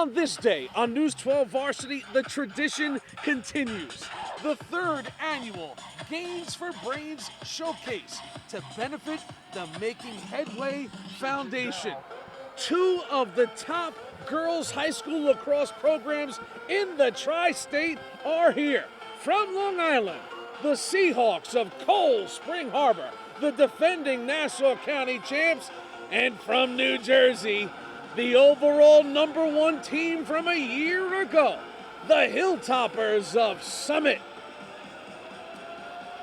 On this day, on News 12 Varsity, the tradition continues. The third annual Gains for Brains Showcase to benefit the Making Headway Foundation. Two of the top girls high school lacrosse programs in the tri-state are here. From Long Island, the Seahawks of Cold Spring Harbor, the defending Nassau County champs, and from New Jersey, the overall #1 team from a year ago, the Hilltoppers of Summit.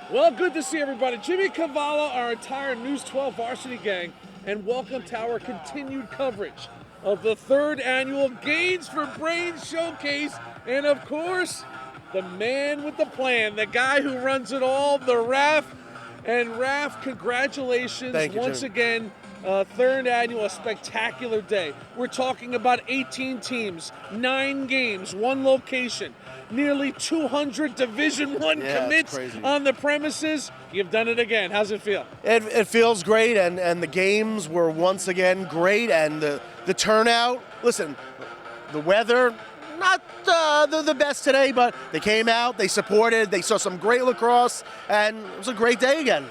Well, good to see everybody. Jimmy Cavallo, our entire News 12 Varsity gang, and welcome to our continued coverage of the third annual Gains for Brains Showcase, and of course, the man with the plan, the guy who runs it all, the Raf. And Raf, congratulations once again. Third annual, a spectacular day. We're talking about 18 teams, 9 games, 1 location, nearly 200 Division I commits on the premises. You've done it again. How's it feel? It feels great, and the games were once again great, and the turnout. Listen, the weather, not the best today, but they came out, they supported, they saw some great lacrosse, and it was a great day again.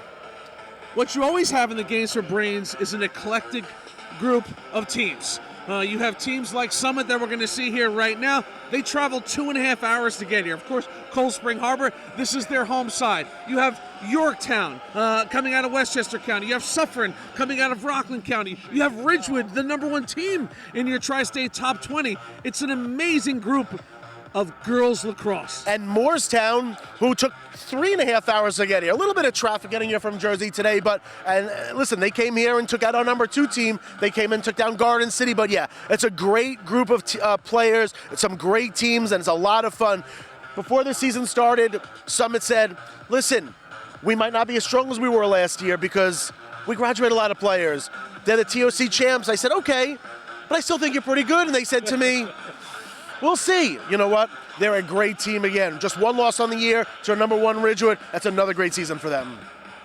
What you always have in the Games for Brains is an eclectic group of teams. You have teams like Summit that we're going to see here right now. They traveled 2.5 hours to get here. Of course, Cold Spring Harbor, this is their home side. You have Yorktown coming out of Westchester County. You have Suffern coming out of Rockland County. You have Ridgewood, the #1 team in your tri-state top 20. It's an amazing group of girls lacrosse. And Moorestown, who took 3.5 hours to get here. A little bit of traffic getting here from Jersey today, but listen, they came here and took out our #2 team. They came and took down Garden City, but yeah, it's a great group of players. It's some great teams, and it's a lot of fun. Before the season started, Summit said, listen, we might not be as strong as we were last year because we graduated a lot of players. They're the TOC champs. I said, okay, but I still think you're pretty good. And they said to me, we'll see. You know what? They're a great team again. Just 1 loss on the year to a #1 Ridgewood. That's another great season for them.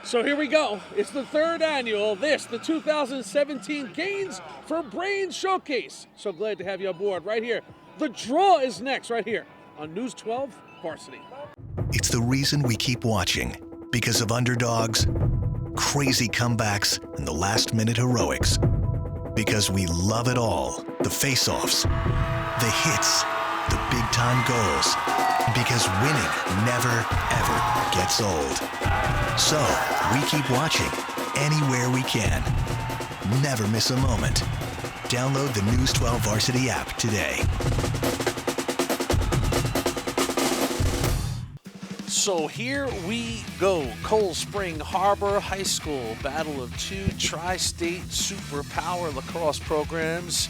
So here we go. It's the third annual, the 2017 Gains for Brains Showcase. So glad to have you on board right here. The draw is next right here on News 12 Varsity. It's the reason we keep watching. Because of underdogs, crazy comebacks, and the last-minute heroics. Because we love it all. The face-offs, the hits, the big-time goals. Because winning never, ever gets old. So, we keep watching anywhere we can. Never miss a moment. Download the News 12 Varsity app today. So here we go. Cold Spring Harbor High School, battle of 2 tri-state superpower lacrosse programs.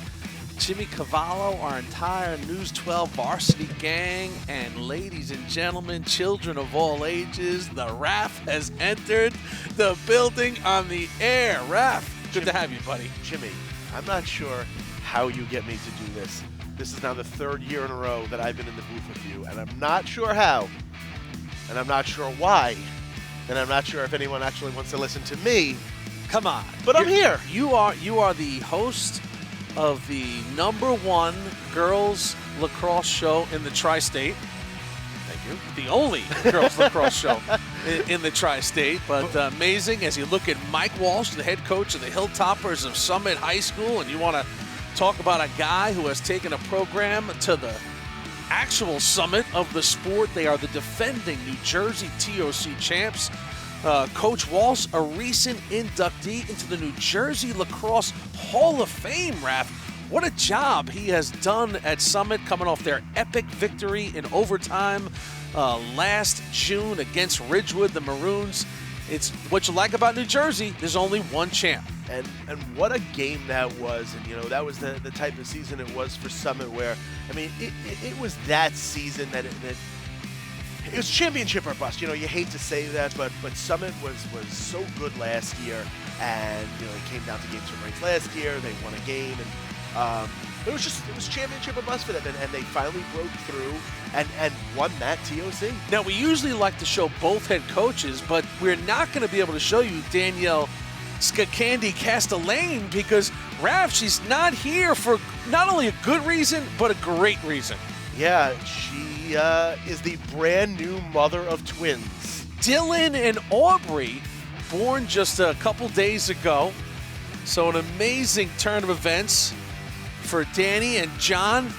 Jimmy Cavallo, our entire News 12 Varsity gang, and ladies and gentlemen, children of all ages, the Raf has entered the building on the air. Raf, good to have you, buddy. Jimmy, I'm not sure how you get me to do this. This is now the 3rd year in a row that I've been in the booth with you, and I'm not sure how, and I'm not sure why, and I'm not sure if anyone actually wants to listen to me. Come on. But I'm here. You are the host of the #1 girls lacrosse show in the tri-state. Thank you. The only girls lacrosse show in the tri-state, but amazing as you look at Mike Walsh, the head coach of the Hilltoppers of Summit High School, and you want to talk about a guy who has taken a program to the actual summit of the sport. They are the defending New Jersey TOC champs. Coach Walsh, a recent inductee into the New Jersey Lacrosse Hall of Fame, Raf. What a job he has done at Summit, coming off their epic victory in overtime last June against Ridgewood, the Maroons. It's what you like about New Jersey, there's only one champ. And what a game that was. And, you know, that was the type of season it was for Summit where, I mean, it was that season that it was championship or bust. You know, you hate to say that, but Summit was so good last year. And, you know, it came down to games for Brains last year. They won a game. And it was championship or bust for them. And they finally broke through and won that TOC. Now, we usually like to show both head coaches, but we're not going to be able to show you Danielle Candy Castellane, because, Raph, she's not here for not only a good reason, but a great reason. Yeah, she is the brand new mother of twins. Dylan and Aubrey, born just a couple days ago. So an amazing turn of events for Danny and John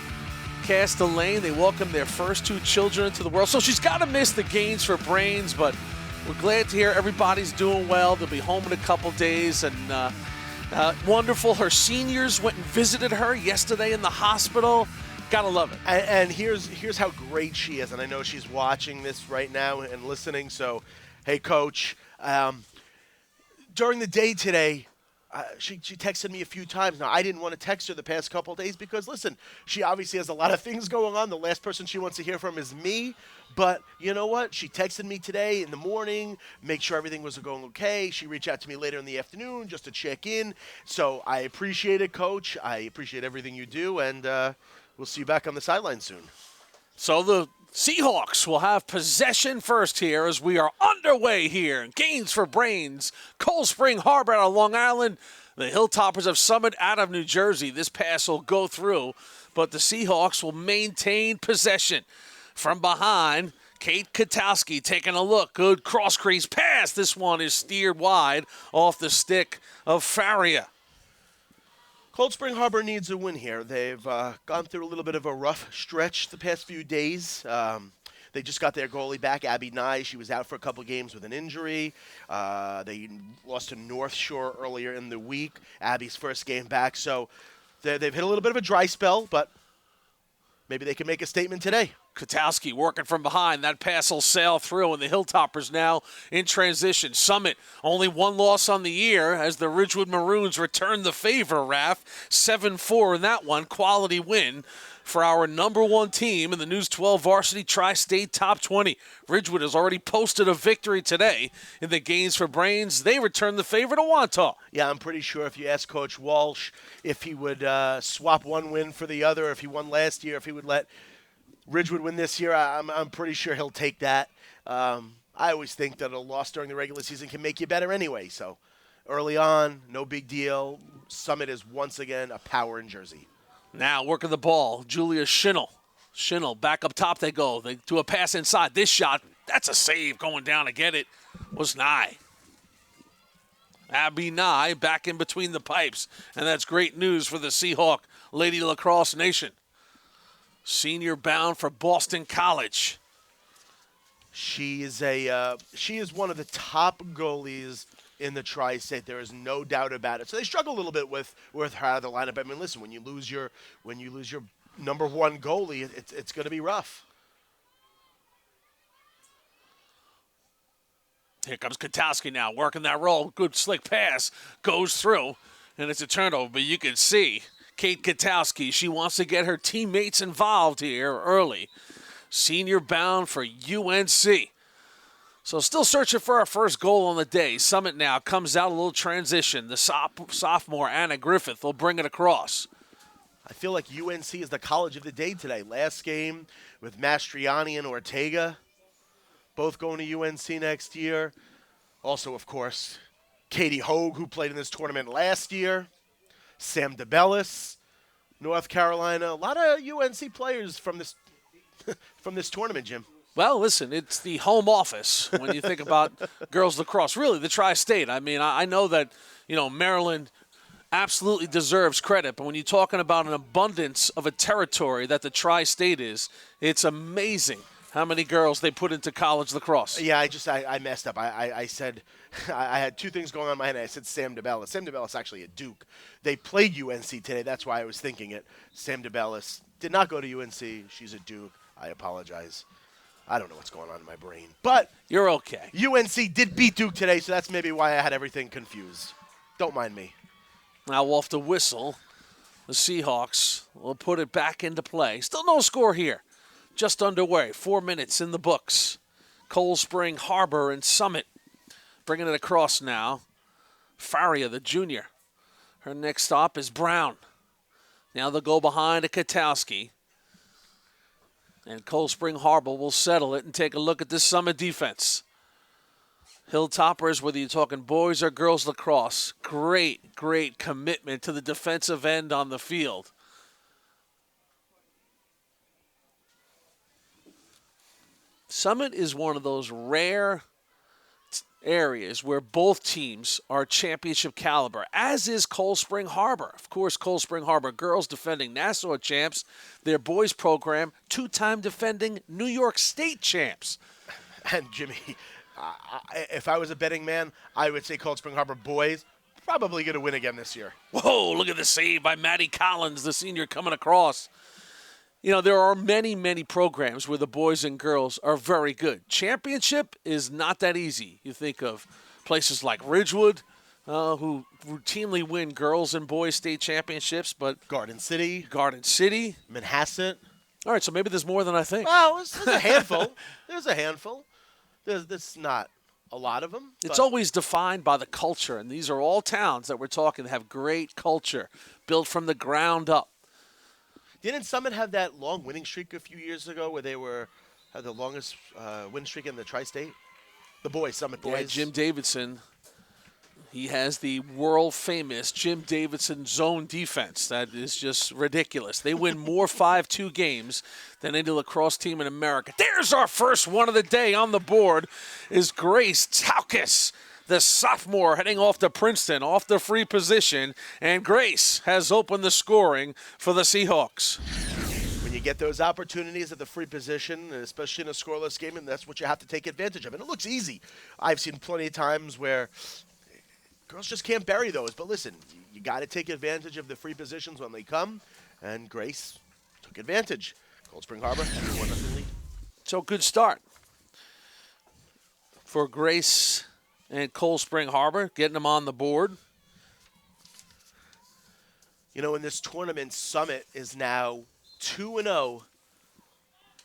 Castellane. They welcomed their first 2 children into the world. So she's got to miss the gains for brains, but we're glad to hear everybody's doing well. They'll be home in a couple days, and wonderful. Her seniors went and visited her yesterday in the hospital. Gotta love it. And here's how great she is, and I know she's watching this right now and listening. So, hey, Coach. During the day today, she texted me a few times. Now, I didn't want to text her the past couple of days because, listen, she obviously has a lot of things going on. The last person she wants to hear from is me. But you know what? She texted me today in the morning, make sure everything was going okay. She reached out to me later in the afternoon just to check in. So I appreciate it, Coach. I appreciate everything you do, and we'll see you back on the sideline soon. So the Seahawks will have possession first here as we are underway here. Gains for brains. Cold Spring Harbor out of Long Island. The Hilltoppers of Summit out of New Jersey. This pass will go through, but the Seahawks will maintain possession. From behind, Kate Katowski taking a look. Good cross-crease pass. This one is steered wide off the stick of Faria. Cold Spring Harbor needs a win here. They've gone through a little bit of a rough stretch the past few days. They just got their goalie back, Abby Nye. She was out for a couple games with an injury. They lost to North Shore earlier in the week, Abby's first game back. So they've hit a little bit of a dry spell, but maybe they can make a statement today. Katowski working from behind. That pass will sail through, and the Hilltoppers now in transition. Summit, only 1 loss on the year as the Ridgewood Maroons return the favor, Raph. 7-4 in that one. Quality win for our number 1 team in the News 12 Varsity Tri-State Top 20. Ridgewood has already posted a victory today in the Gains for Brains. They return the favor to Wantagh. Yeah, I'm pretty sure if you ask Coach Walsh if he would swap one win for the other, if he won last year, if he would let Ridgewood win this year, I'm pretty sure he'll take that. I always think that a loss during the regular season can make you better anyway. So early on, no big deal. Summit is once again a power in Jersey. Now working the ball, Julia Schinel. Schinel, back up top they go. They do a pass inside. This shot, that's a save going down to get it, was Nye. Abby Nye back in between the pipes. And that's great news for the Seahawk Lady Lacrosse Nation. Senior bound for Boston College. She is one of the top goalies in the Tri-State. There is no doubt about it. So they struggle a little bit with her out of the lineup. I mean, listen, when you lose your number 1 goalie, it's going to be rough. Here comes Katowski now, working that roll. Good slick pass, goes through, and it's a turnover. But you can see Kate Katowski, she wants to get her teammates involved here early. Senior bound for UNC. So still searching for our first goal on the day. Summit now comes out a little transition. The sophomore Anna Griffith will bring it across. I feel like UNC is the college of the day today. Last game with Mastriani and Ortega, both going to UNC next year. Also, of course, Katie Hogue, who played in this tournament last year. Sam DeBellis, North Carolina. A lot of UNC players from this tournament, Jim. Well, listen, it's the home office when you think about girls lacrosse. Really, the Tri-State. I mean, I know that, Maryland absolutely deserves credit, but when you're talking about an abundance of a territory that the Tri-State is, it's amazing how many girls they put into college lacrosse. Yeah, I messed up. I said I had 2 things going on in my head. I said Sam DeBellis. Sam DeBellis actually at Duke. They played UNC today. That's why I was thinking it. Sam DeBellis did not go to UNC. She's at Duke. I apologize. I don't know what's going on in my brain. But you're okay. UNC did beat Duke today, so that's maybe why I had everything confused. Don't mind me. Now off the whistle, the Seahawks will put it back into play. Still no score here. Just underway. 4 minutes in the books. Cold Spring Harbor and Summit bringing it across now. Faria, the junior. Her next stop is Brown. Now they'll go behind to Katowski. And Cold Spring Harbor will settle it and take a look at this Summit defense. Hilltoppers, whether you're talking boys or girls lacrosse, great commitment to the defensive end on the field. Summit is one of those rare areas where both teams are championship caliber, as is Cold Spring Harbor. Of course, Cold Spring Harbor girls defending Nassau champs, their boys program, 2-time defending New York State champs. And Jimmy, if I was a betting man, I would say Cold Spring Harbor boys probably going to win again this year. Whoa, look at the save by Maddie Collins, the senior coming across. You know, there are many programs where the boys and girls are very good. Championship is not that easy. You think of places like Ridgewood, who routinely win girls and boys state championships, but Garden City. Manhasset. All right, so maybe there's more than I think. Well, there's a handful. There's not a lot of them. It's always defined by the culture, and these are all towns that we're talking that have great culture, built from the ground up. Didn't Summit have that long winning streak a few years ago where they had the longest win streak in the tri-state? The boys, Summit boys. Yeah, Jim Davidson. He has the world-famous Jim Davidson zone defense. That is just ridiculous. They win more 5-2 games than any lacrosse team in America. There's our first one of the day on the board is Grace Taukis, the sophomore heading off to Princeton, off the free position, and Grace has opened the scoring for the Seahawks. When you get those opportunities at the free position, especially in a scoreless game, and that's what you have to take advantage of. And it looks easy. I've seen plenty of times where girls just can't bury those. But listen, you got to take advantage of the free positions when they come, and Grace took advantage. Cold Spring Harbor, 1-0 lead. So good start for Grace and Cold Spring Harbor, getting them on the board. You know, in this tournament, Summit is now 2-0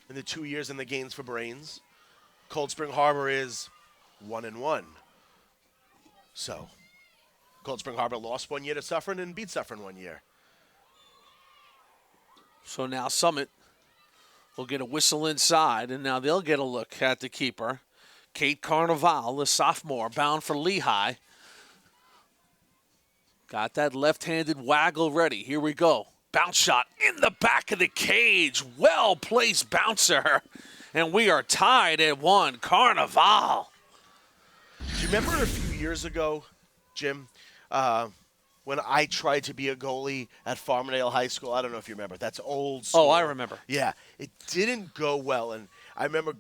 in the 2 years in the games for Brains. Cold Spring Harbor is 1-1. So, Cold Spring Harbor lost 1 year to Suffern and beat Suffern 1 year. So now Summit will get a whistle inside, and now they'll get a look at the keeper. Kate Carnival, the sophomore, bound for Lehigh. Got that left-handed waggle ready. Here we go. Bounce shot in the back of the cage. Well-placed bouncer. And we are tied at 1. Carnival. Do you remember a few years ago, Jim, when I tried to be a goalie at Farmingdale High School? I don't know if you remember. That's old school. Oh, I remember. Yeah. It didn't go well, and I remember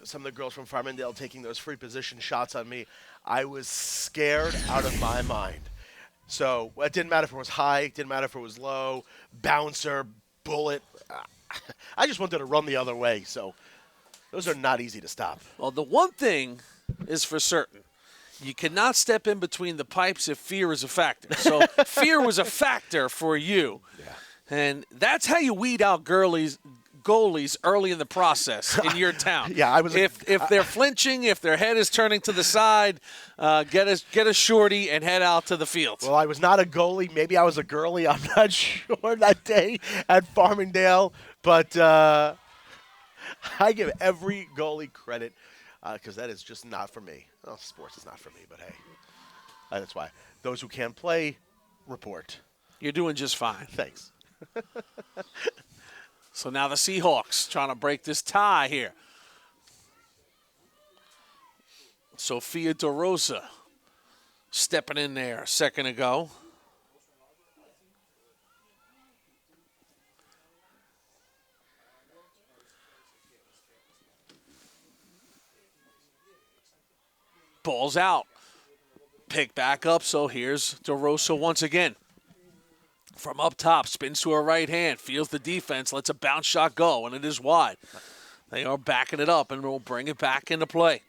some of the girls from Farmingdale taking those free position shots on me. I was scared out of my mind. So it didn't matter if it was high, it didn't matter if it was low, bouncer, bullet. I just wanted to run the other way. So those are not easy to stop. Well, the one thing is for certain. You cannot step in between the pipes if fear is a factor. So fear was a factor for you. Yeah. And that's how you weed out goalies early in the process in your town. Yeah, If they're flinching, if their head is turning to the side, get a shorty and head out to the field. Well, I was not a goalie. Maybe I was a girlie. I'm not sure that day at Farmingdale. But I give every goalie credit because that is just not for me. Well, sports is not for me, but hey, that's why. Those who can't play, report. You're doing just fine. Thanks. So now the Seahawks trying to break this tie here. Sophia DeRosa stepping in there a second ago. Ball's out. Pick back up, so here's DeRosa once again. From up top, spins to her right hand, feels the defense, lets a bounce shot go, and it is wide. They are backing it up, and will bring it back into play.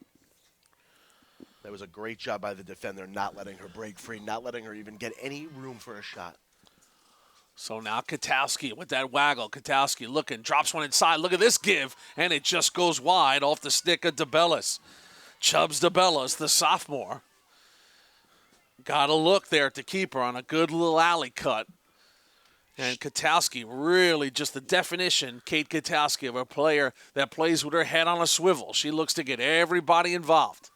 That was a great job by the defender, not letting her break free, not letting her even get any room for a shot. So now Katowski with that waggle. Katowski looking, drops one inside. Look at this give, and it just goes wide off the stick of DeBellis. Chubbs DeBellis, the sophomore. Got a look there at the keeper on a good little alley cut. And Katowski, really just the definition, Kate Katowski, of a player that plays with her head on a swivel. She looks to get everybody involved.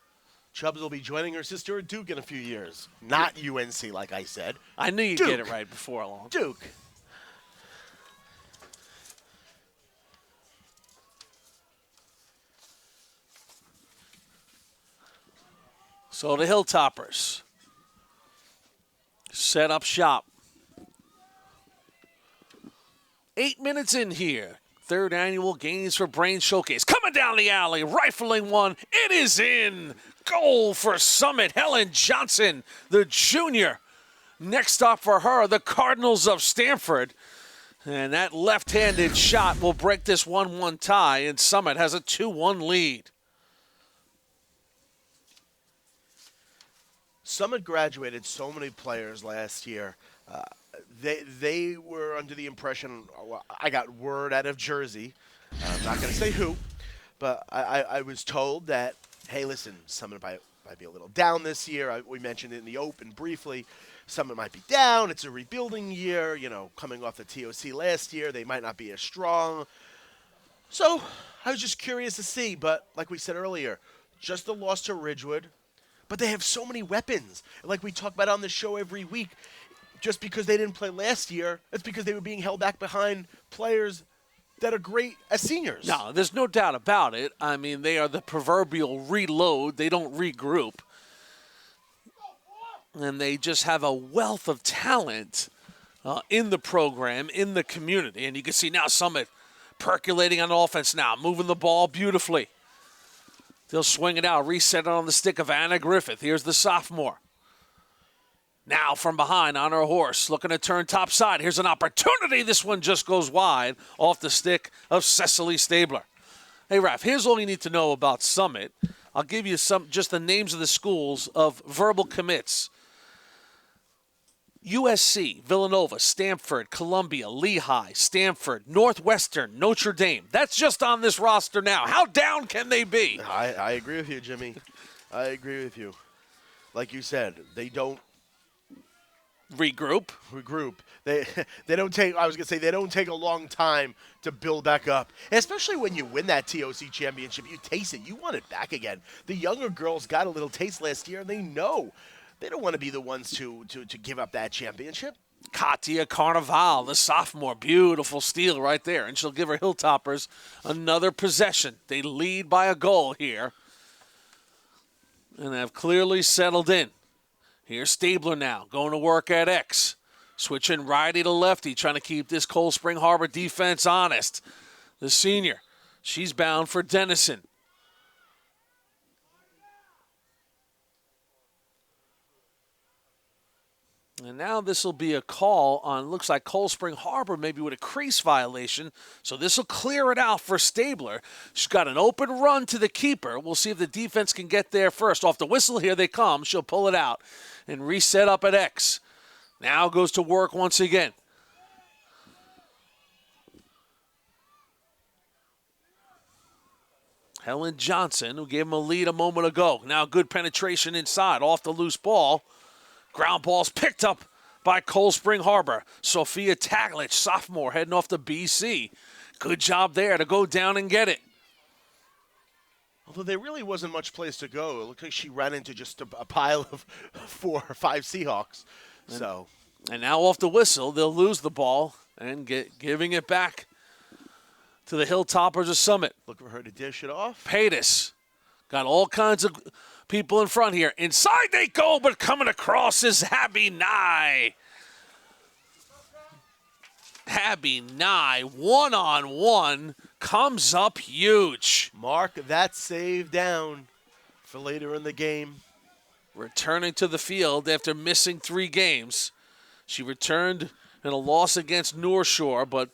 Chubbs will be joining her sister at Duke in a few years. Not UNC, like I said. I knew you'd Duke. get it right before long. Duke. So the Hilltoppers set up shop. 8 minutes in here. Third annual Games for Brain Showcase. Coming down the alley, rifling one. It is in. Goal for Summit. Helen Johnson, the junior. Next stop for her, the Cardinals of Stanford. And that left-handed shot will break this 1-1 tie, and Summit has a 2-1 lead. Summit graduated so many players last year. They were under the impression, I got word out of Jersey, I'm not going to say who, but I was told that, hey, listen, Summit might be a little down this year. We mentioned it in the open briefly. Summit might be down. It's a rebuilding year, you know, coming off the TOC last year. They might not be as strong. So I was just curious to see, but like we said earlier, just a loss to Ridgewood. But they have so many weapons. Like we talk about on the show every week, just because they didn't play last year, it's because they were being held back behind players that are great as seniors. No, there's no doubt about it. I mean, they are the proverbial reload. They don't regroup. And they just have a wealth of talent in the program, in the community. And you can see now Summit percolating on offense now, moving the ball beautifully. They'll swing it out, reset it on the stick of Anna Griffith. Here's the sophomore. Now from behind on her horse, looking to turn top side. Here's an opportunity. This one just goes wide off the stick of Cecily Stabler. Hey, Raph, here's all you need to know about Summit. I'll give you just the names of the schools of verbal commits. USC, Villanova, Stanford, Columbia, Lehigh, Stanford, Northwestern, Notre Dame. That's just on this roster now. How down can they be? I agree with you, Jimmy. I agree with you. Like you said, they don't regroup. They don't take. I was gonna say they don't take a long time to build back up, especially when you win that TOC championship. You taste it. You want it back again. The younger girls got a little taste last year, and they know they don't want to be the ones to give up that championship. Katia Carnival, the sophomore, beautiful steal right there, and she'll give her Hilltoppers another possession. They lead by a goal here, and have clearly settled in. Here's Stabler now, going to work at X. Switching righty to lefty, trying to keep this Cold Spring Harbor defense honest. The senior, she's bound for Denison. And now this will be a call on, looks like Cold Spring Harbor maybe with a crease violation. So this will clear it out for Stabler. She's got an open run to the keeper. We'll see if the defense can get there first. Off the whistle, here they come. She'll pull it out and reset up at X. Now goes to work once again. Helen Johnson, who gave him a lead a moment ago. Now good penetration inside, off the loose ball. Ground ball's picked up by Cold Spring Harbor. Sophia Taglich, sophomore, heading off to BC. Good job there to go down and get it. Although there really wasn't much place to go. It looked like she ran into just a pile of 4 or 5 Seahawks. And now off the whistle, they'll lose the ball and giving it back to the Hilltoppers of Summit. Looking for her to dish it off. Paytas got all kinds of people in front here. Inside they go, but coming across is Abby Nye. Abby Nye, one-on-one, comes up huge. Mark that save down for later in the game. Returning to the field after missing 3 games. She returned in a loss against North Shore, but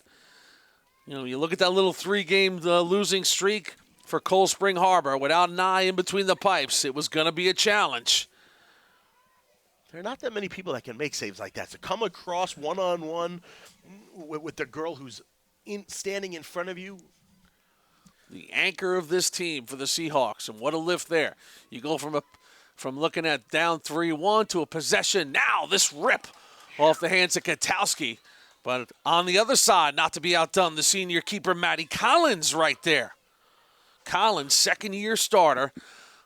you look at that little 3-game losing streak for Cold Spring Harbor without Nye in between the pipes. It was going to be a challenge. There are not that many people that can make saves like that. To come across one-on-one with the girl who's standing in front of you. The anchor of this team for the Seahawks, and what a lift there. You go from looking at down 3-1 to a possession. Now this rip off the hands of Katowski. But on the other side, not to be outdone, the senior keeper Maddie Collins right there. Collins, second-year starter,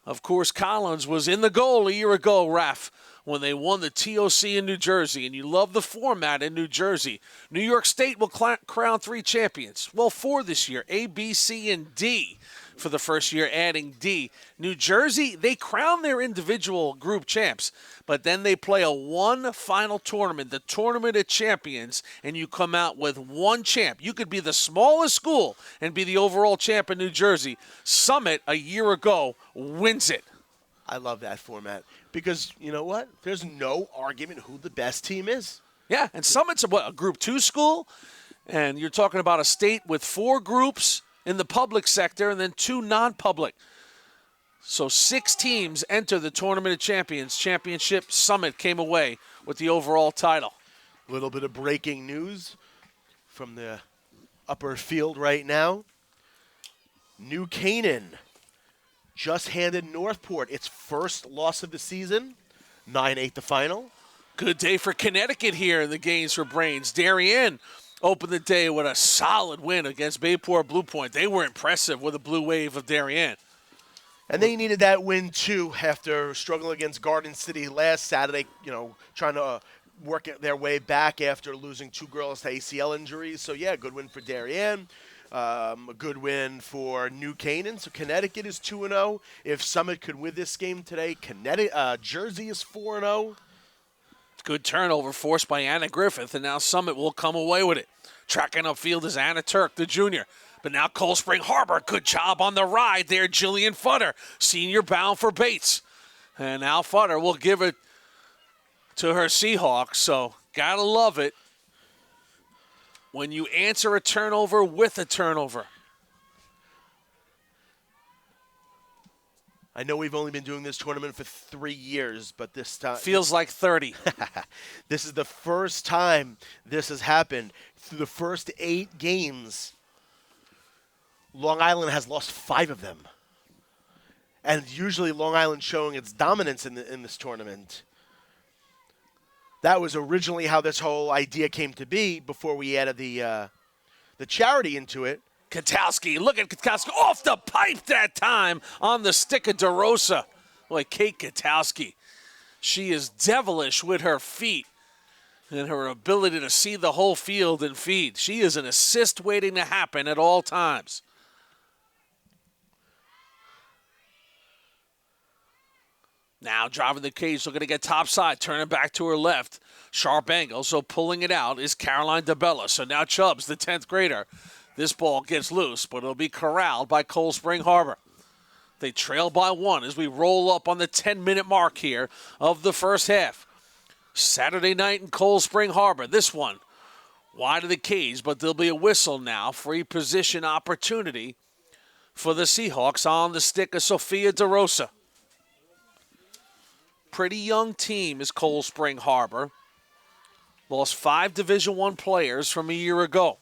Of course, Collins was in the goal a year ago, Raf, when they won the TOC in New Jersey, and you love the format in New Jersey. New York State will crown 3 champions. Well, 4 this year, A, B, C, and D for the first year, adding D. New Jersey, they crown their individual group champs, but then they play a one final tournament, the Tournament of Champions, and you come out with one champ. You could be the smallest school and be the overall champ in New Jersey. Summit, a year ago, wins it. I love that format because, you know what? There's no argument who the best team is. Yeah, and Summit's a Group 2 school, and you're talking about a state with 4 groups in the public sector and then 2 non-public. So 6 teams enter the Tournament of Champions championship. Summit came away with the overall title. A little bit of breaking news from the upper field right now. New Canaan just handed Northport its first loss of the season, 9-8 the final. Good day for Connecticut here in the games for Brains. Darien opened the day with a solid win against Bayport Blue Point. They were impressive with a blue wave of Darien. And they needed that win, too, after struggling against Garden City last Saturday, trying to work their way back after losing 2 girls to ACL injuries. So, yeah, good win for Darien. A good win for New Canaan. So Connecticut is 2-0. If Summit could win this game today, Jersey is 4-0. Good turnover forced by Anna Griffith, and now Summit will come away with it. Tracking upfield is Anna Turk, the junior. But now Cold Spring Harbor, good job on the ride there. Jillian Futter, senior bound for Bates. And now Futter will give it to her Seahawks, so gotta love it when you answer a turnover with a turnover. I know we've only been doing this tournament for 3 years, but this time feels like 30. This is the first time this has happened. Through the first 8 games, Long Island has lost 5 of them. And usually Long Island showing its dominance in this tournament. That was originally how this whole idea came to be before we added the charity into it. Katowski, look at Katowski, off the pipe that time on the stick of DeRosa. Boy, Kate Katowski, she is devilish with her feet and her ability to see the whole field and feed. She is an assist waiting to happen at all times. Now driving the cage, looking to get topside, turning back to her left. Sharp angle, so pulling it out is Caroline DeBella. So now Chubbs, the 10th grader. This ball gets loose, but it'll be corralled by Cold Spring Harbor. They trail by 1 as we roll up on the 10-minute mark here of the first half. Saturday night in Cold Spring Harbor. This one wide of the cage, but there'll be a whistle now. Free position opportunity for the Seahawks on the stick of Sophia DeRosa. Pretty young team is Cold Spring Harbor. Lost 5 Division I players from a year ago.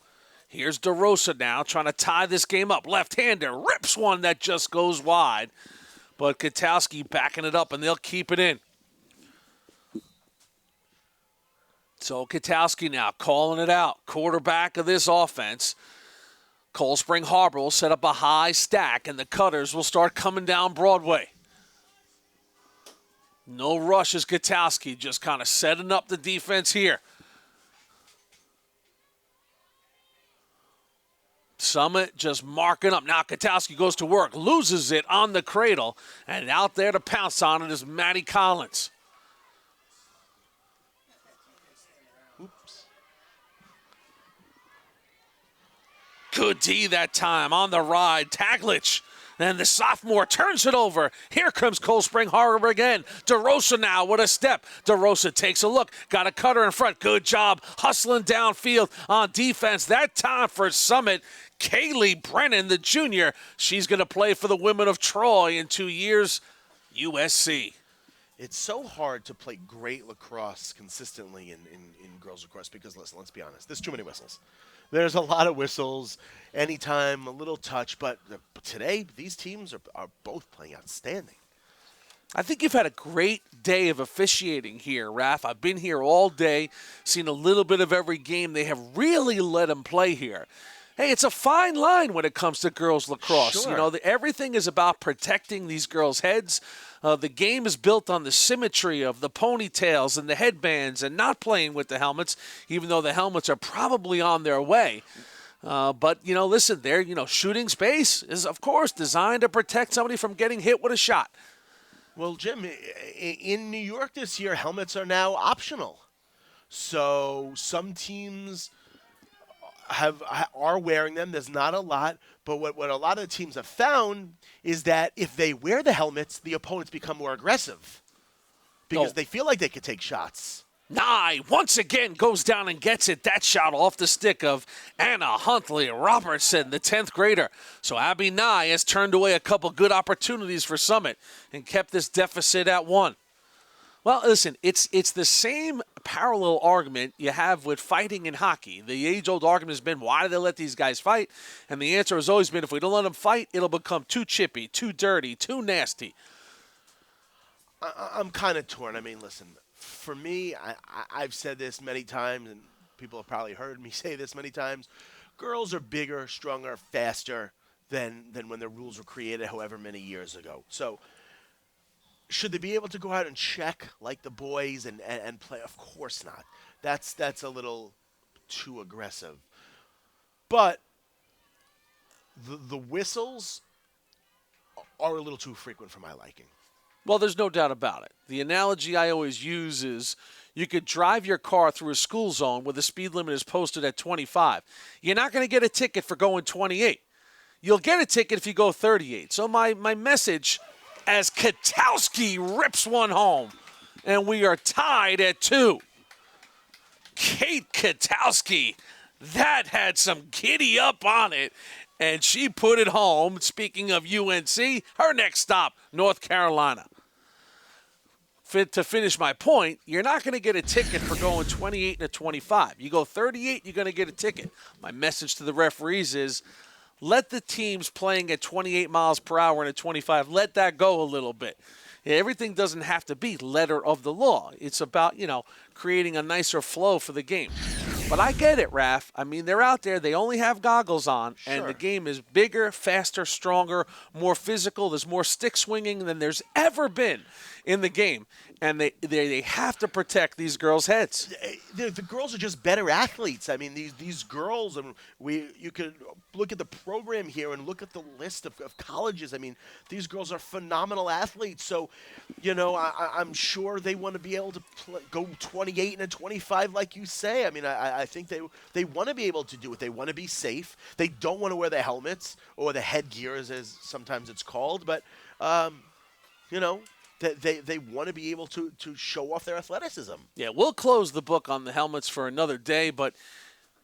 Here's DeRosa now trying to tie this game up. Left-hander rips one that just goes wide. But Katowski backing it up, and they'll keep it in. So Katowski now calling it out. Quarterback of this offense. Cold Spring Harbor will set up a high stack, and the Cutters will start coming down Broadway. No rush as Katowski, just kind of setting up the defense here. Summit just marking up. Now Katowski goes to work, loses it on the cradle, and out there to pounce on it is Maddie Collins. Oops. Good D that time on the ride. Taglich. And the sophomore turns it over. Here comes Cold Spring Harbor again. DeRosa now with a step. DeRosa takes a look. Got a cutter in front. Good job hustling downfield on defense. That time for Summit. Kaylee Brennan, the junior. She's going to play for the women of Troy in 2 years. USC. It's so hard to play great lacrosse consistently in girls lacrosse because, listen, let's be honest. There's too many whistles. There's a lot of whistles, anytime, a little touch. But today, these teams are both playing outstanding. I think you've had a great day of officiating here, Raph. I've been here all day, seen a little bit of every game. They have really let them play here. Hey, it's a fine line when it comes to girls lacrosse. Sure. You know, everything is about protecting these girls' heads. The game is built on the symmetry of the ponytails and the headbands and not playing with the helmets, even though the helmets are probably on their way. But, listen, shooting space is, of course, designed to protect somebody from getting hit with a shot. Well, Jim, in New York this year, helmets are now optional. So some teams are wearing them. There's not a lot, but what a lot of the teams have found is that if they wear the helmets, the opponents become more aggressive because they feel like they could take shots. Nye once again goes down and gets it. That shot off the stick of Anna Huntley Robertson, the 10th grader. So Abby Nye has turned away a couple good opportunities for Summit and kept this deficit at 1. Well, listen, it's the same parallel argument you have with fighting in hockey. The age-old argument has been, why do they let these guys fight? And the answer has always been, if we don't let them fight, it'll become too chippy, too dirty, too nasty. I'm kind of torn. I mean, listen, for me, I've said this many times, and people have probably heard me say this many times. Girls are bigger, stronger, faster than when the rules were created however many years ago. So should they be able to go out and check like the boys and play? Of course not. That's a little too aggressive. But the whistles are a little too frequent for my liking. Well, there's no doubt about it. The analogy I always use is you could drive your car through a school zone where the speed limit is posted at 25. You're not going to get a ticket for going 28. You'll get a ticket if you go 38. So my message, as Katowski rips one home, and we are tied at 2. Kate Katowski, that had some giddy up on it, and she put it home. Speaking of UNC, her next stop, North Carolina. To finish my point, you're not going to get a ticket for going 28 and a 25. You go 38, you're going to get a ticket. My message to the referees is, let the teams playing at 28 miles per hour and at 25, let that go a little bit. Everything doesn't have to be letter of the law. It's about, creating a nicer flow for the game. But I get it, Raph. I mean, they're out there. They only have goggles on, and the game is bigger, faster, stronger, more physical. There's more stick swinging than there's ever been in the game. And they have to protect these girls' heads. The girls are just better athletes. I mean, these girls, and you could look at the program here and look at the list of colleges. I mean, these girls are phenomenal athletes. So, I'm sure they want to be able to go 28 and a 25 like you say. I mean, I think they want to be able to do it. They want to be safe. They don't want to wear the helmets or the headgear, as sometimes it's called. But, They want to be able to show off their athleticism. Yeah, we'll close the book on the helmets for another day, but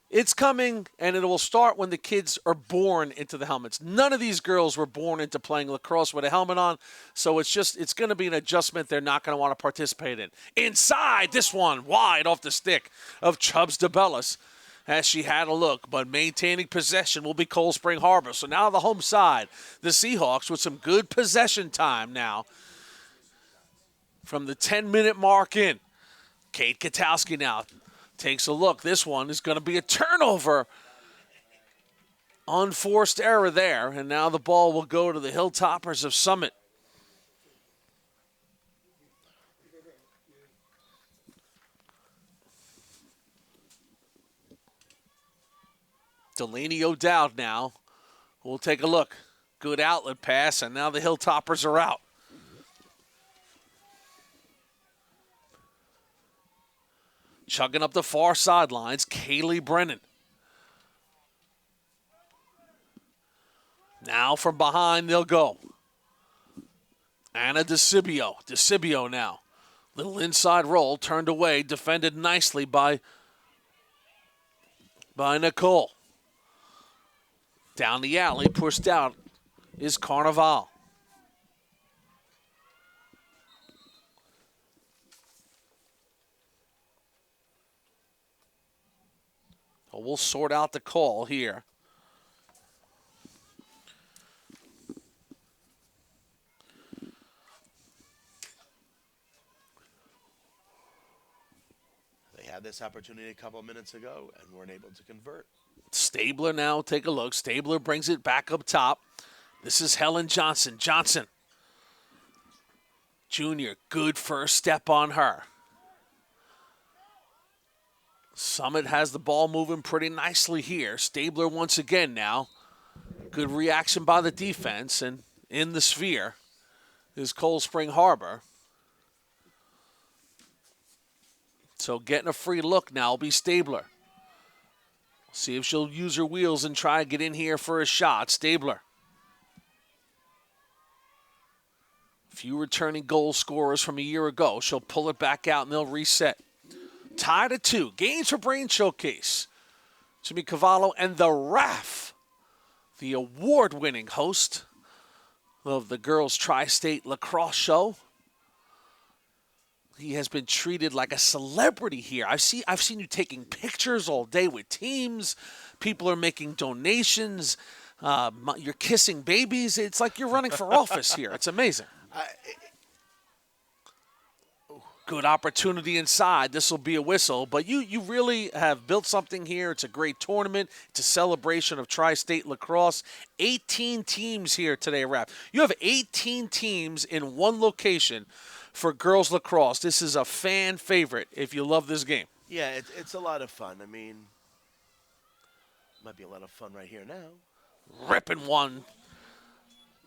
it's coming, and it will start when the kids are born into the helmets. None of these girls were born into playing lacrosse with a helmet on, so it's going to be an adjustment they're not going to want to participate in. Inside, this one, wide off the stick of Chubbs DeBellis, as she had a look, but maintaining possession will be Cold Spring Harbor. So now the home side, the Seahawks with some good possession time now. From the 10-minute mark in, Kate Katowski now takes a look. This one is going to be a turnover. Unforced error there, and now the ball will go to the Hilltoppers of Summit. Delaney O'Dowd now. We'll take a look. Good outlet pass, and now the Hilltoppers are out. Chugging up the far sidelines, Kaylee Brennan. Now from behind they'll go. Anna DeCibio. DeCibio now. Little inside roll, turned away, defended nicely by Nicole. Down the alley, pushed out is Carnival. Well, we'll sort out the call here. They had this opportunity a couple of minutes ago and weren't able to convert. Stabler now, take a look. Stabler brings it back up top. This is Helen Johnson. Johnson, Junior, good first step on her. Summit has the ball moving pretty nicely here. Stabler once again now. Good reaction by the defense, and in the sphere is Cold Spring Harbor. So getting a free look now will be Stabler. See if she'll use her wheels and try to get in here for a shot. Stabler. Few returning goal scorers from a year ago. She'll pull it back out and they'll reset. Tied at 2. Games for Brain Showcase. Jimmy Cavallo and the RAF, the award-winning host of the Girls Tri-State Lacrosse Show. He has been treated like a celebrity here. I've seen you taking pictures all day with teams. People are making donations. You're kissing babies. It's like you're running for office here. It's amazing. Good opportunity inside. This will be a whistle, but you really have built something here. It's a great tournament. It's a celebration of Tri-State lacrosse. 18 teams here today, Rap. You have 18 teams in one location for girls lacrosse. This is a fan favorite if you love this game. Yeah, it's a lot of fun. I mean, might be a lot of fun right here now. Ripping one.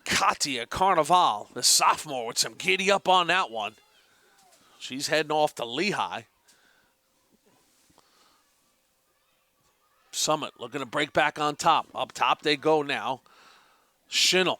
Katia Carnival, the sophomore, with some giddy up on that one. She's heading off to Lehigh. Summit looking to break back on top. Up top they go now. Schinel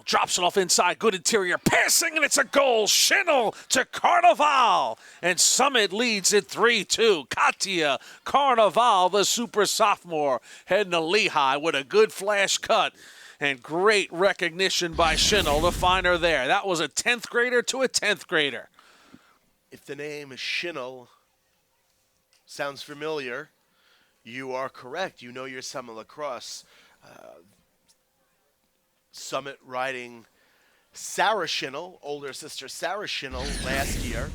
drops it off inside. Good interior passing, and it's a goal. Schinel to Carnival. And Summit leads at 3-2. Katia Carnival, the super sophomore, heading to Lehigh with a good flash cut. And great recognition by Schinel to find her there. That was a 10th grader to a 10th grader. If the name is Schinel sounds familiar, you are correct. You know your Summit lacrosse. Summit riding Sarah Schinel, older sister Sarah Schinel, last year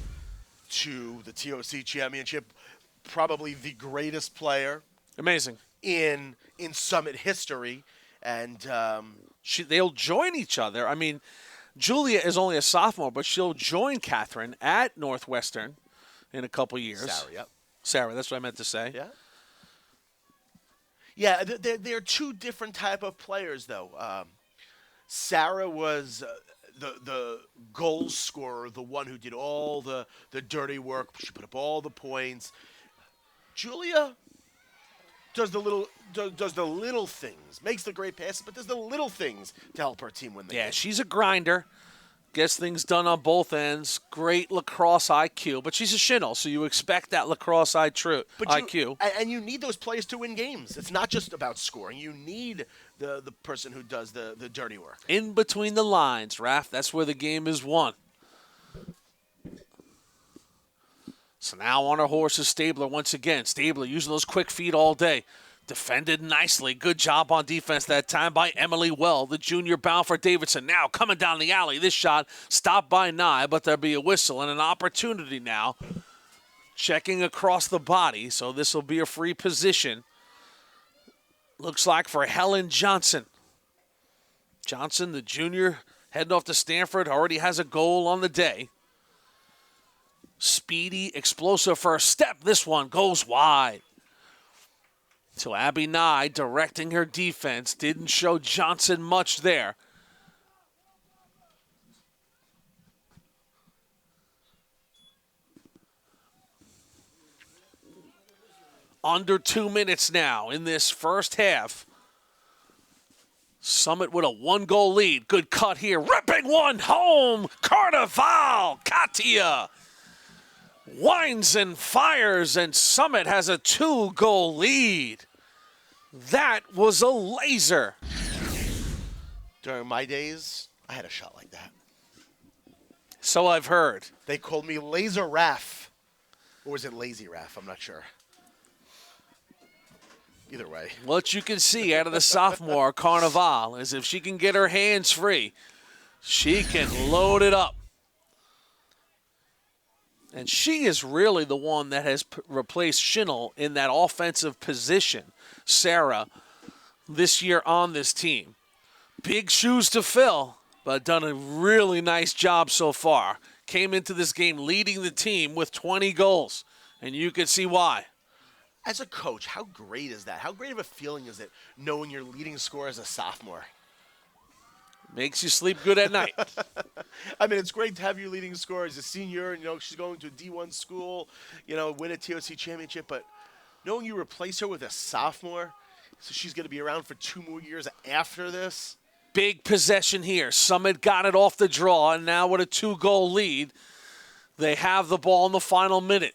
to the TOC championship. Probably the greatest player. Amazing. In Summit history. And they'll join each other. I mean, Julia is only a sophomore, but she'll join Catherine at Northwestern in a couple years. Sarah, yep. Sarah, that's what I meant to say. Yeah. Yeah, they're two different type of players, though. Sarah was the goal scorer, the one who did all the dirty work. She put up all the points. Julia does the little things, makes the great passes, but does the little things to help her team win the game. Yeah, she's a grinder, gets things done on both ends. Great lacrosse IQ, but she's a Schinel, so you expect that lacrosse IQ. And you need those players to win games. It's not just about scoring. You need the person who does the dirty work. In between the lines, Raph, that's where the game is won. So now on her horse is Stabler once again. Stabler using those quick feet all day. Defended nicely. Good job on defense that time by Emily Well, the junior bound for Davidson. Now coming down the alley. This shot stopped by Nye, but there'll be a whistle and an opportunity now. Checking across the body, so this will be a free position. Looks like for Helen Johnson. Johnson, the junior, heading off to Stanford, already has a goal on the day. Speedy, explosive first step. This one goes wide. So Abby Nye directing her defense. Didn't show Johnson much there. Under 2 minutes now in this first half. Summit with a 1-goal lead. Good cut here. Ripping one home. Carnival. Katia winds and fires, and Summit has a 2-goal lead. That was a laser. During my days, I had a shot like that. So I've heard. They called me Laser Raff. Or was it Lazy Raff? I'm not sure. Either way. What you can see out of the sophomore Carnival is if she can get her hands free, she can load it up. And she is really the one that has replaced Shinel in that offensive position, Sarah, this year on this team. Big shoes to fill, but done a really nice job so far. Came into this game leading the team with 20 goals, and you could see why. As a coach, how great is that? How great of a feeling is it knowing your leading scorer as a sophomore? Makes you sleep good at night. I mean, it's great to have your leading scorer as a senior, and, she's going to a D1 school, win a TOC championship, but knowing you replace her with a sophomore, so she's going to be around for 2 more years after this. Big possession here. Summit got it off the draw, and now with a 2-goal lead, they have the ball in the final minute.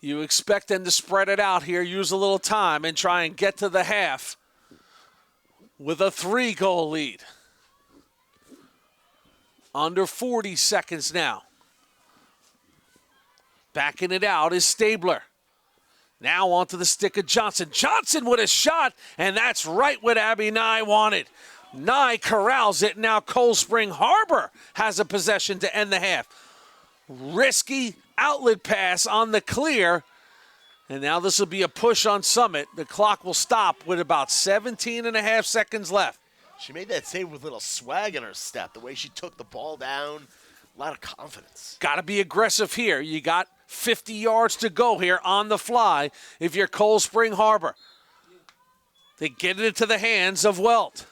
You expect them to spread it out here, use a little time, and try and get to the half with a 3-goal lead. Under 40 seconds now. Backing it out is Stabler. Now onto the stick of Johnson. Johnson with a shot, and that's right what Abby Nye wanted. Nye corrals it. Now Cold Spring Harbor has a possession to end the half. Risky outlet pass on the clear. And now this will be a push on Summit. The clock will stop with about 17 and a half seconds left. She made that save with a little swag in her step, the way she took the ball down. A lot of confidence. Got to be aggressive here. You got 50 yards to go here on the fly if you're Cold Spring Harbor. They get it into the hands of Weld.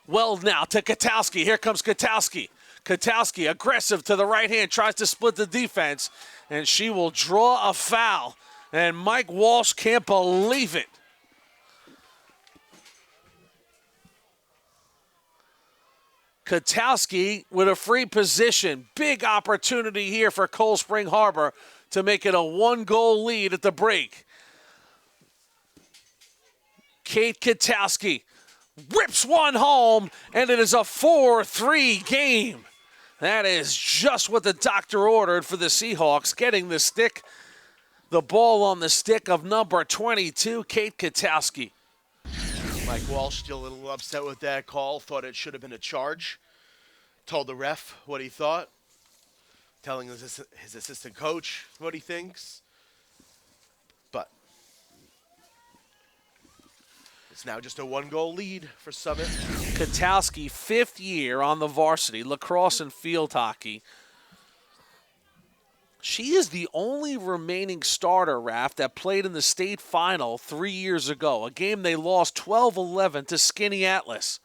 Weld now to Katowski. Here comes Katowski. Katowski aggressive to the right hand, tries to split the defense, and she will draw a foul. And Mike Walsh can't believe it. Katowski with a free position. Big opportunity here for Cold Spring Harbor to make it a 1-goal lead at the break. Kate Katowski rips one home, and it is a 4-3 game. That is just what the doctor ordered for the Seahawks, getting the ball on the stick of number 22, Kate Katowski. Mike Walsh still a little upset with that call. Thought it should have been a charge. Told the ref what he thought. Telling his assistant coach what he thinks. But it's now just a 1-goal lead for Summit. Katowski, 5th year on the varsity, lacrosse and field hockey. She is the only remaining starter, Raph, that played in the state final 3 years ago, a game they lost 12-11 to Skinny Atlas.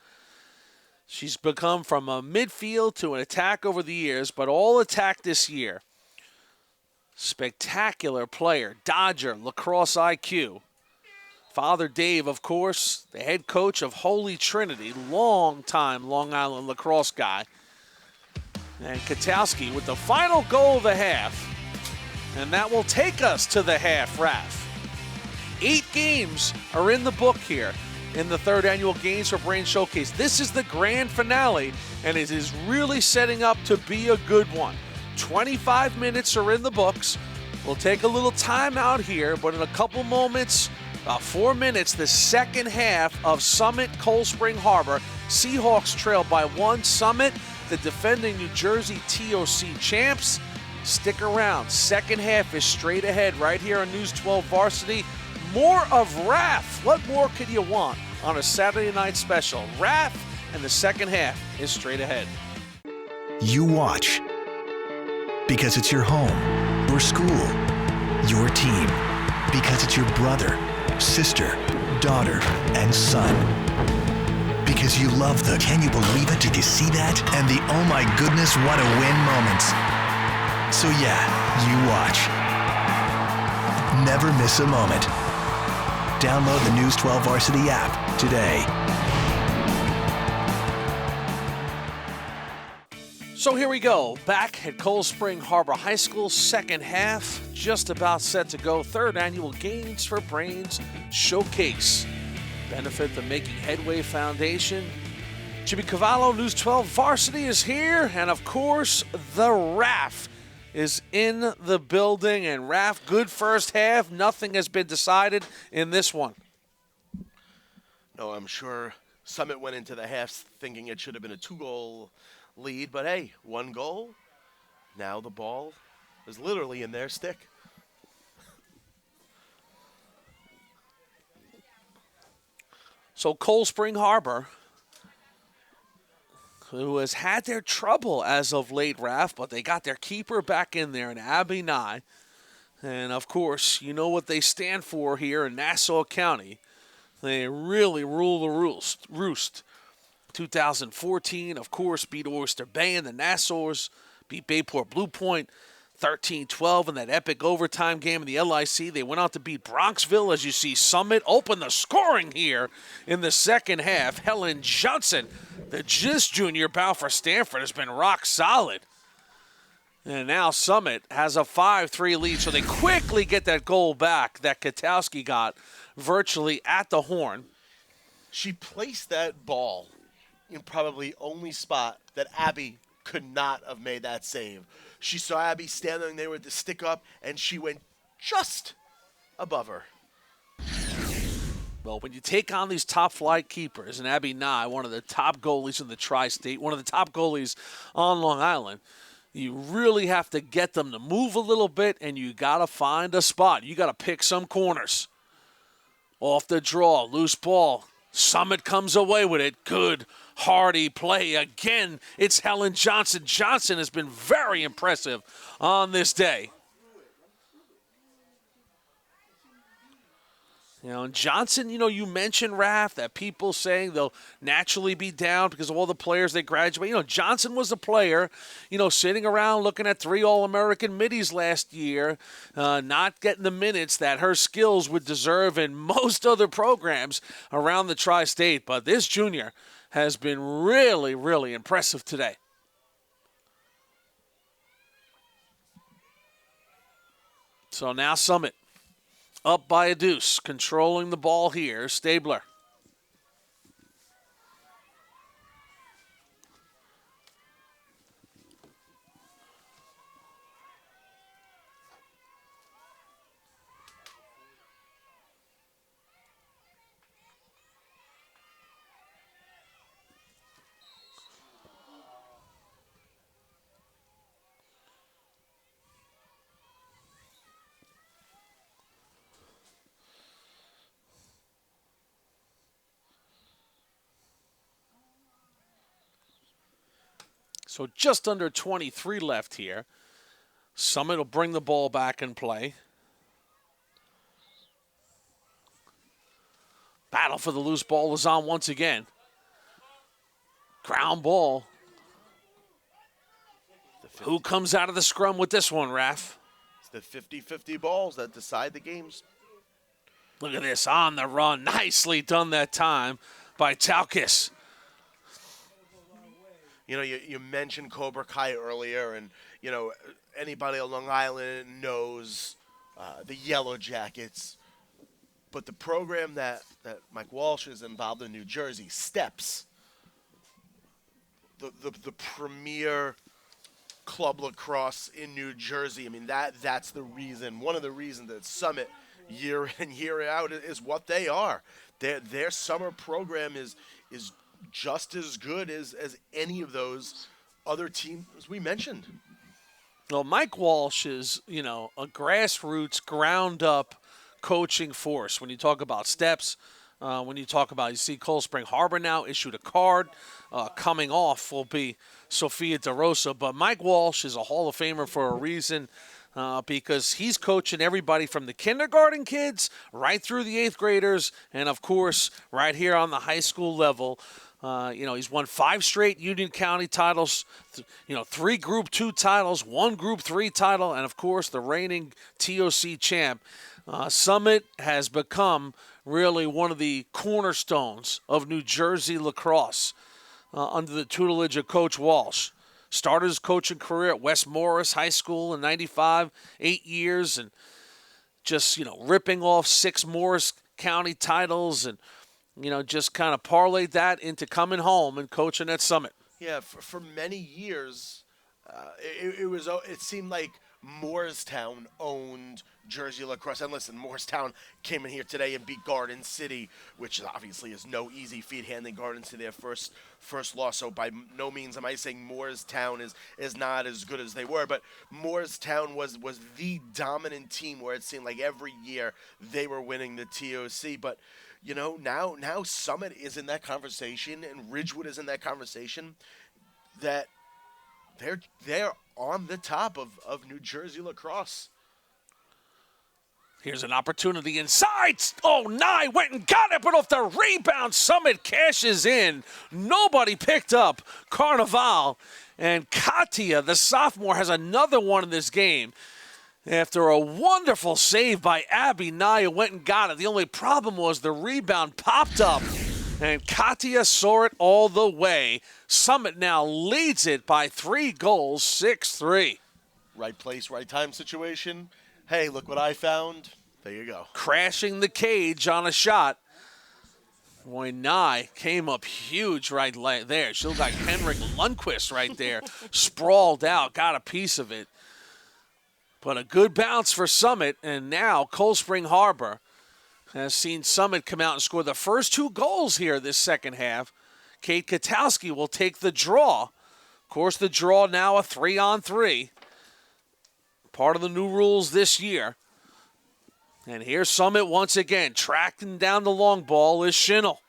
She's become from a midfield to an attack over the years, but all attack this year. Spectacular player, Dodger, lacrosse IQ. Father Dave, of course, the head coach of Holy Trinity, long-time Long Island lacrosse guy. And Katowski with the final goal of the half. And that will take us to the half, Raph. 8 games are in the book here in the 3rd annual Games for Brain Showcase. This is the grand finale, and it is really setting up to be a good one. 25 minutes are in the books. We'll take a little time out here, but in a couple moments, about 4 minutes, the second half of Summit Cold Spring Harbor. Seahawks trail by 1. Summit, the defending New Jersey TOC champs. Stick around. Second half is straight ahead right here on News 12 Varsity. More of Raph. What more could you want on a Saturday night special? Raph, and the second half is straight ahead. You watch because it's your home, your school, your team, because it's your brother, sister, daughter, and son. Because you love the "can you believe it, did you see that?" and the "oh my goodness, what a win" moments. So yeah, you watch. Never miss a moment. Download the News 12 Varsity app today. So here we go, back at Cold Spring Harbor High School, second half, just about set to go. 3rd annual Games for Brains Showcase. Benefit the Making Headway Foundation. Jimmy Cavallo, News 12 Varsity is here, and of course, the RAF is in the building. And RAF, good first half. Nothing has been decided in this one. No, I'm sure Summit went into the half thinking it should have been a 2-goal lead, but hey, 1 goal. Now the ball was literally in their stick. So Cold Spring Harbor, who has had their trouble as of late, Raph, but they got their keeper back in there, and Abby Nye. And, of course, you know what they stand for here in Nassau County. They really rule the roost. 2014, of course, beat Oyster Bay and the Nassauers, beat Bayport Blue Point 13-12 in that epic overtime game in the LIC. They went out to beat Bronxville. As you see, Summit open the scoring here in the second half. Helen Johnson, the Gist junior bow for Stanford, has been rock solid. And now Summit has a 5-3 lead, so they quickly get that goal back that Katowski got virtually at the horn. She placed that ball in probably only spot that Abby could not have made that save. She saw Abby standing there with the stick up, and she went just above her. Well, when you take on these top-flight keepers, and Abby Nye, one of the top goalies in the Tri-State, one of the top goalies on Long Island, you really have to get them to move a little bit, and you got to find a spot. You got to pick some corners. Off the draw, loose ball. Summit comes away with it. Good, hardy play. Again, it's Helen Johnson. Johnson has been very impressive on this day. You know, and Johnson, you mentioned, Raph, that people saying they'll naturally be down because of all the players they graduate. Johnson was a player, sitting around looking at 3 All-American middies last year, not getting the minutes that her skills would deserve in most other programs around the Tri-State. But this junior has been really, really impressive today. So now Summit. Up by a deuce, controlling the ball here, Stabler. So just under 23 left here. Summit will bring the ball back in play. Battle for the loose ball is on once again. Ground ball. Who comes out of the scrum with this one, Raph? It's the 50-50 balls that decide the games. Look at this, on the run. Nicely done that time by Taukis. You mentioned Cobra Kai earlier, and, anybody on Long Island knows the Yellow Jackets. But the program that Mike Walsh is involved in New Jersey, STEPS, the premier club lacrosse in New Jersey. I mean, that's the reason, one of the reasons that Summit year in, year out is what they are. Their summer program is just as good as any of those other teams we mentioned. Well, Mike Walsh is, a grassroots, ground-up coaching force. When you talk about steps, you see Cold Spring Harbor now issued a card. Coming off will be Sophia DeRosa. But Mike Walsh is a Hall of Famer for a reason. Because he's coaching everybody from the kindergarten kids right through the 8th graders, and, of course, right here on the high school level. He's won 5 straight Union County titles, 3 Group 2 titles, 1 Group 3 title, and, of course, the reigning TOC champ. Summit has become really one of the cornerstones of New Jersey lacrosse under the tutelage of Coach Walsh. Started his coaching career at West Morris High School in '95, 8 years, and just, ripping off 6 Morris County titles and, just kind of parlayed that into coming home and coaching at Summit. Yeah, for many years, it seemed like Moorestown owned Jersey Lacrosse. And listen, Moorestown came in here today and beat Garden City, which obviously is no easy feat, handing Garden City their first loss. So by no means am I saying Moorestown is not as good as they were, but Moorestown was the dominant team where it seemed like every year they were winning the TOC. But you know, now Summit is in that conversation and Ridgewood is in that conversation, that they're on the top of New Jersey lacrosse. Here's an opportunity inside. Oh, Nye went and got it, but off the rebound, Summit cashes in. Nobody picked up Carnival. And Katia, the sophomore, has another one in this game. After a wonderful save by Abby, Nye went and got it. The only problem was the rebound popped up, and Katia saw it all the way. Summit now leads it by 3 goals, 6-3. Right place, right time situation. Hey, look what I found. There you go. Crashing the cage on a shot. Boy, Nye came up huge right there. She looked like Henrik Lundqvist right there. Sprawled out, got a piece of it. But a good bounce for Summit, and now Cold Spring Harbor has seen Summit come out and score the first 2 goals here this second half. Kate Katowski will take the draw. Of course, the draw now a 3-on-3. Part of the new rules this year. And here's Summit once again. Tracking down the long ball is Schinnel.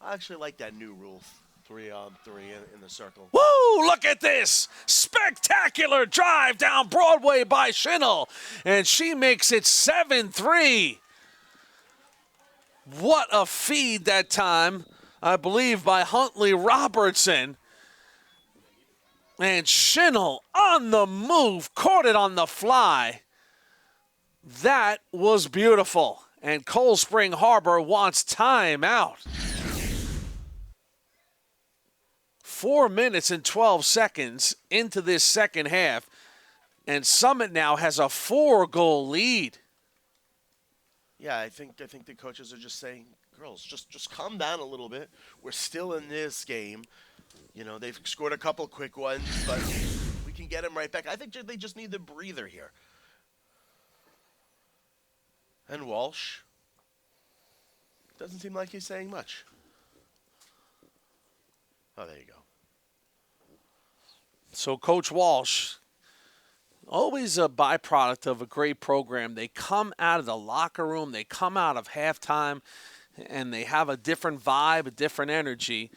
I actually like that new rule, 3-on-3 in the circle. Woo! Look at this. Spectacular drive down Broadway by Schinnel. And she makes it 7-3. What a feed that time, I believe, by Huntley Robertson. And Schinnel on the move, caught it on the fly. That was beautiful. And Cold Spring Harbor wants time out. 4 minutes and 12 seconds into this second half. And Summit now has a 4-goal lead. Yeah, I think the coaches are just saying, girls, just calm down a little bit. We're still in this game. You know, they've scored a couple quick ones, but we can get them right back. I think they just need the breather here. And Walsh doesn't seem like he's saying much. Oh, there you go. So Coach Walsh, always a byproduct of a great program. They come out of the locker room, they come out of halftime, and they have a different vibe, a different energy.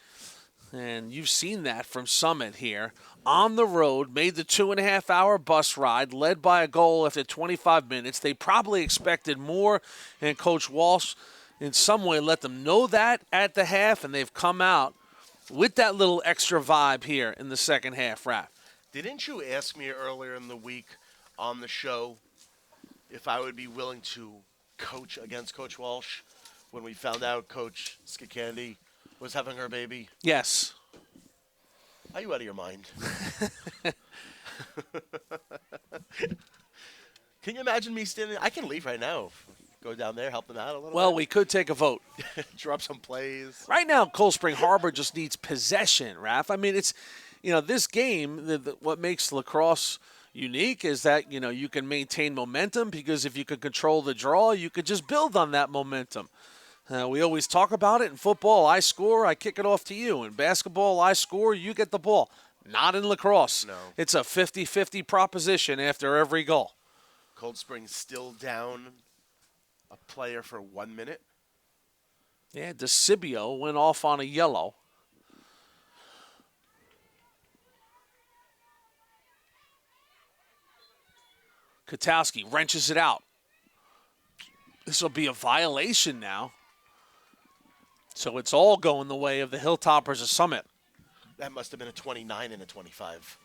And you've seen that from Summit here. On the road, made the 2.5-hour bus ride, led by a goal after 25 minutes. They probably expected more, and Coach Walsh in some way let them know that at the half, and they've come out with that little extra vibe here in the second half, Raph. Didn't you ask me earlier in the week on the show if I would be willing to coach against Coach Walsh when we found out Coach Skikandi was having her baby? Yes. Are you out of your mind? Can you imagine me standing? I can leave right now. Go down there, help them out a little Well, bit. we could take a vote. Drop some plays. Right now, Cold Spring Harbor just needs possession, Raph. I mean, it's, this game, what makes lacrosse unique is that, you can maintain momentum, because if you can control the draw, you could just build on that momentum. We always talk about it. In football, I score, I kick it off to you. In basketball, I score, you get the ball. Not in lacrosse. No. It's a 50-50 proposition after every goal. Cold Spring's still down a player for 1 minute. Yeah, DeCibio went off on a yellow. Katowski wrenches it out. This will be a violation now. So it's all going the way of the Hilltoppers of Summit. That must have been a 29 and a 25.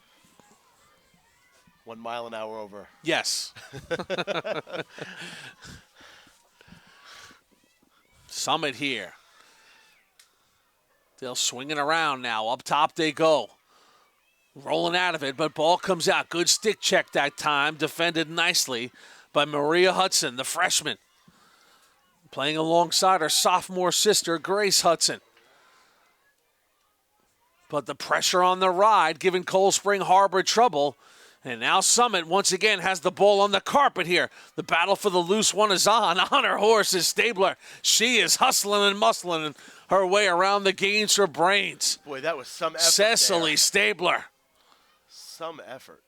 1 mile an hour over. Yes. Summit here. They'll swing it around now. Up top they go. Rolling out of it, but ball comes out. Good stick check that time. Defended nicely by Maria Hudson, the freshman. Playing alongside her sophomore sister, Grace Hudson. But the pressure on the ride giving Cold Spring Harbor trouble. And now Summit once again has the ball on the carpet here. The battle for the loose one is on. On her horse is Stabler. She is hustling and muscling her way around the gains for brains. Boy, that was some effort Cecily there. Stabler. Some effort.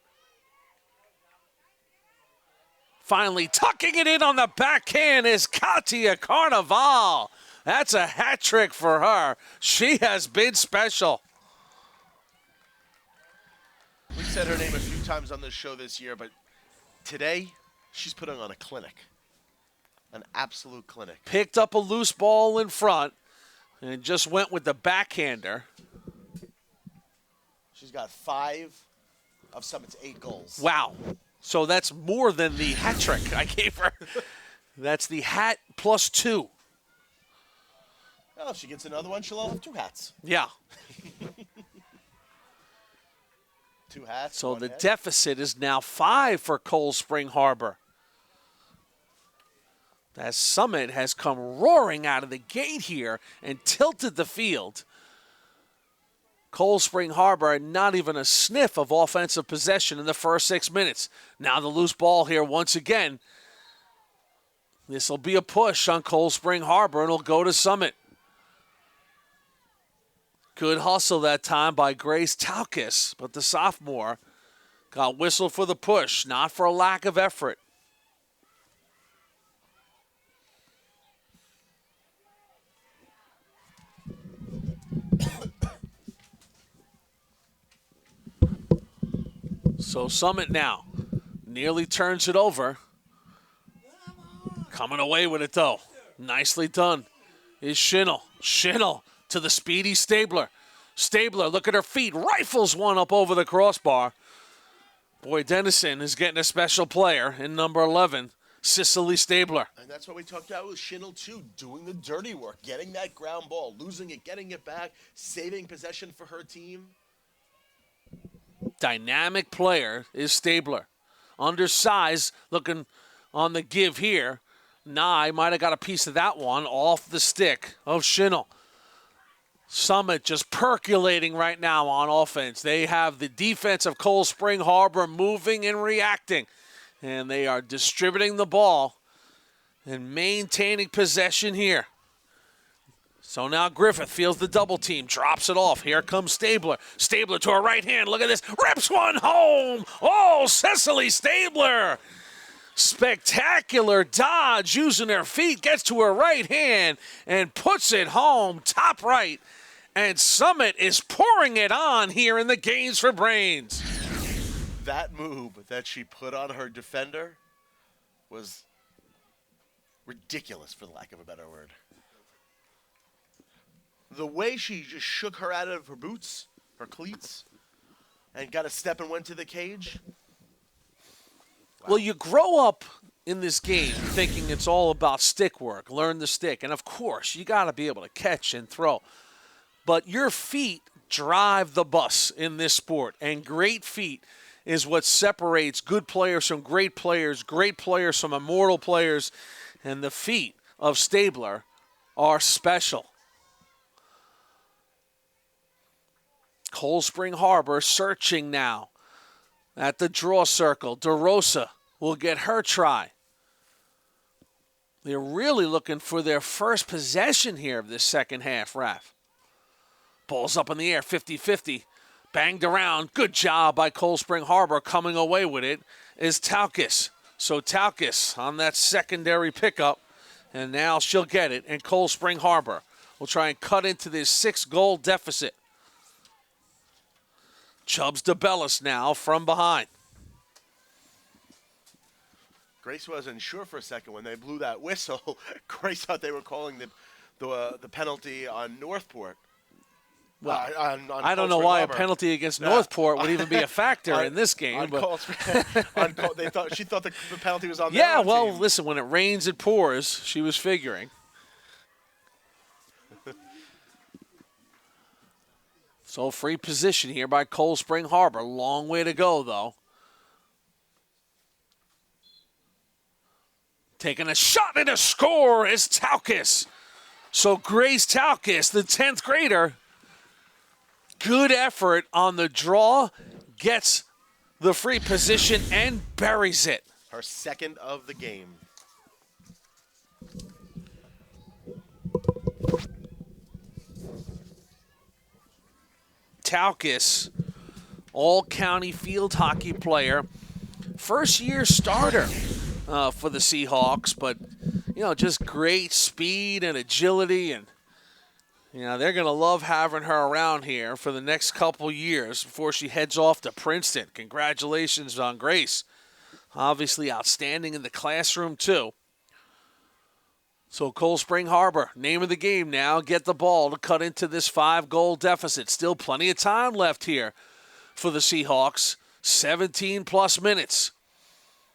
Finally tucking it in on the backhand is Katia Carnival. That's a hat trick for her. She has been special. We've said her name a few times on this show this year, but today she's putting on a clinic. An absolute clinic. Picked up a loose ball in front and just went with the backhander. She's got 5 of Summit's 8 goals. Wow. So that's more than the hat trick I gave her. That's the hat plus 2. Well, if she gets another one, she'll have 2 hats. Yeah. 2 hats. So 1 the hat. deficit is now 5 for Cold Spring Harbor. As Summit has come roaring out of the gate here and tilted the field. Cold Spring Harbor, not even a sniff of offensive possession in the first 6 minutes. Now the loose ball here once again. This will be a push on Cold Spring Harbor, and it'll go to Summit. Good hustle that time by Grace Taukis, but the sophomore got whistled for the push, not for a lack of effort. So Summit now nearly turns it over. Coming away with it, though. Nicely done is Schinnel. Schinnel to the speedy Stabler. Stabler, look at her feet. Rifles one up over the crossbar. Boy, Dennison is getting a special player in number 11, Cicely Stabler. And that's what we talked about with Schinnel, too, doing the dirty work, getting that ground ball, losing it, getting it back, saving possession for her team. Dynamic player is Stabler. Undersized, looking on the give here. Nye might have got a piece of that one off the stick of Schinnel. Summit just percolating right now on offense. They have the defense of Cold Spring Harbor moving and reacting. And they are distributing the ball and maintaining possession here. So now Griffith feels the double team, drops it off. Here comes Stabler. Stabler to her right hand. Look at this. Rips one home. Oh, Cecily Stabler. Spectacular dodge using her feet. Gets to her right hand and puts it home. Top right. And Summit is pouring it on here in the Gains for Brains. That move that she put on her defender was ridiculous, for the lack of a better word. The way she just shook her out of her boots, her cleats, and got a step and went to the cage. Wow. Well, you grow up in this game thinking it's all about stick work, learn the stick. And, of course, you got to be able to catch and throw. But your feet drive the bus in this sport, and great feet is what separates good players from great players from immortal players, and the feet of Stabler are special. Cold Spring Harbor searching now at the draw circle. DeRosa will get her try. They're really looking for their first possession here of this second half, Raph. Ball's up in the air, 50-50. Banged around. Good job by Cold Spring Harbor. Coming away with it is Taukis. So Taukis on that secondary pickup. And now she'll get it. And Cold Spring Harbor will try and cut into this 6-goal deficit. Chubbs DeBellis now from behind. Grace wasn't sure for a second when they blew that whistle. Grace thought they were calling the penalty on Northport. Well, on I don't know Cold why Spring a penalty against Northport would even be a factor in this game. But she thought the penalty was on their yeah, own well, team. listen, when it rains, it pours. She was figuring. So free position here by Cold Spring Harbor. Long way to go, though. Taking a shot and a score is Taukis. So Grace Taukis, the 10th grader, Good effort on the draw, gets the free position and buries it. Her second of the game. Talkis, all-county field hockey player, first-year starter for the Seahawks, but, just great speed and agility, and, they're going to love having her around here for the next couple years before she heads off to Princeton. Congratulations on Grace. Obviously outstanding in the classroom, too. So Cold Spring Harbor, name of the game now, get the ball to cut into this 5-goal deficit. Still plenty of time left here for the Seahawks. 17-plus minutes.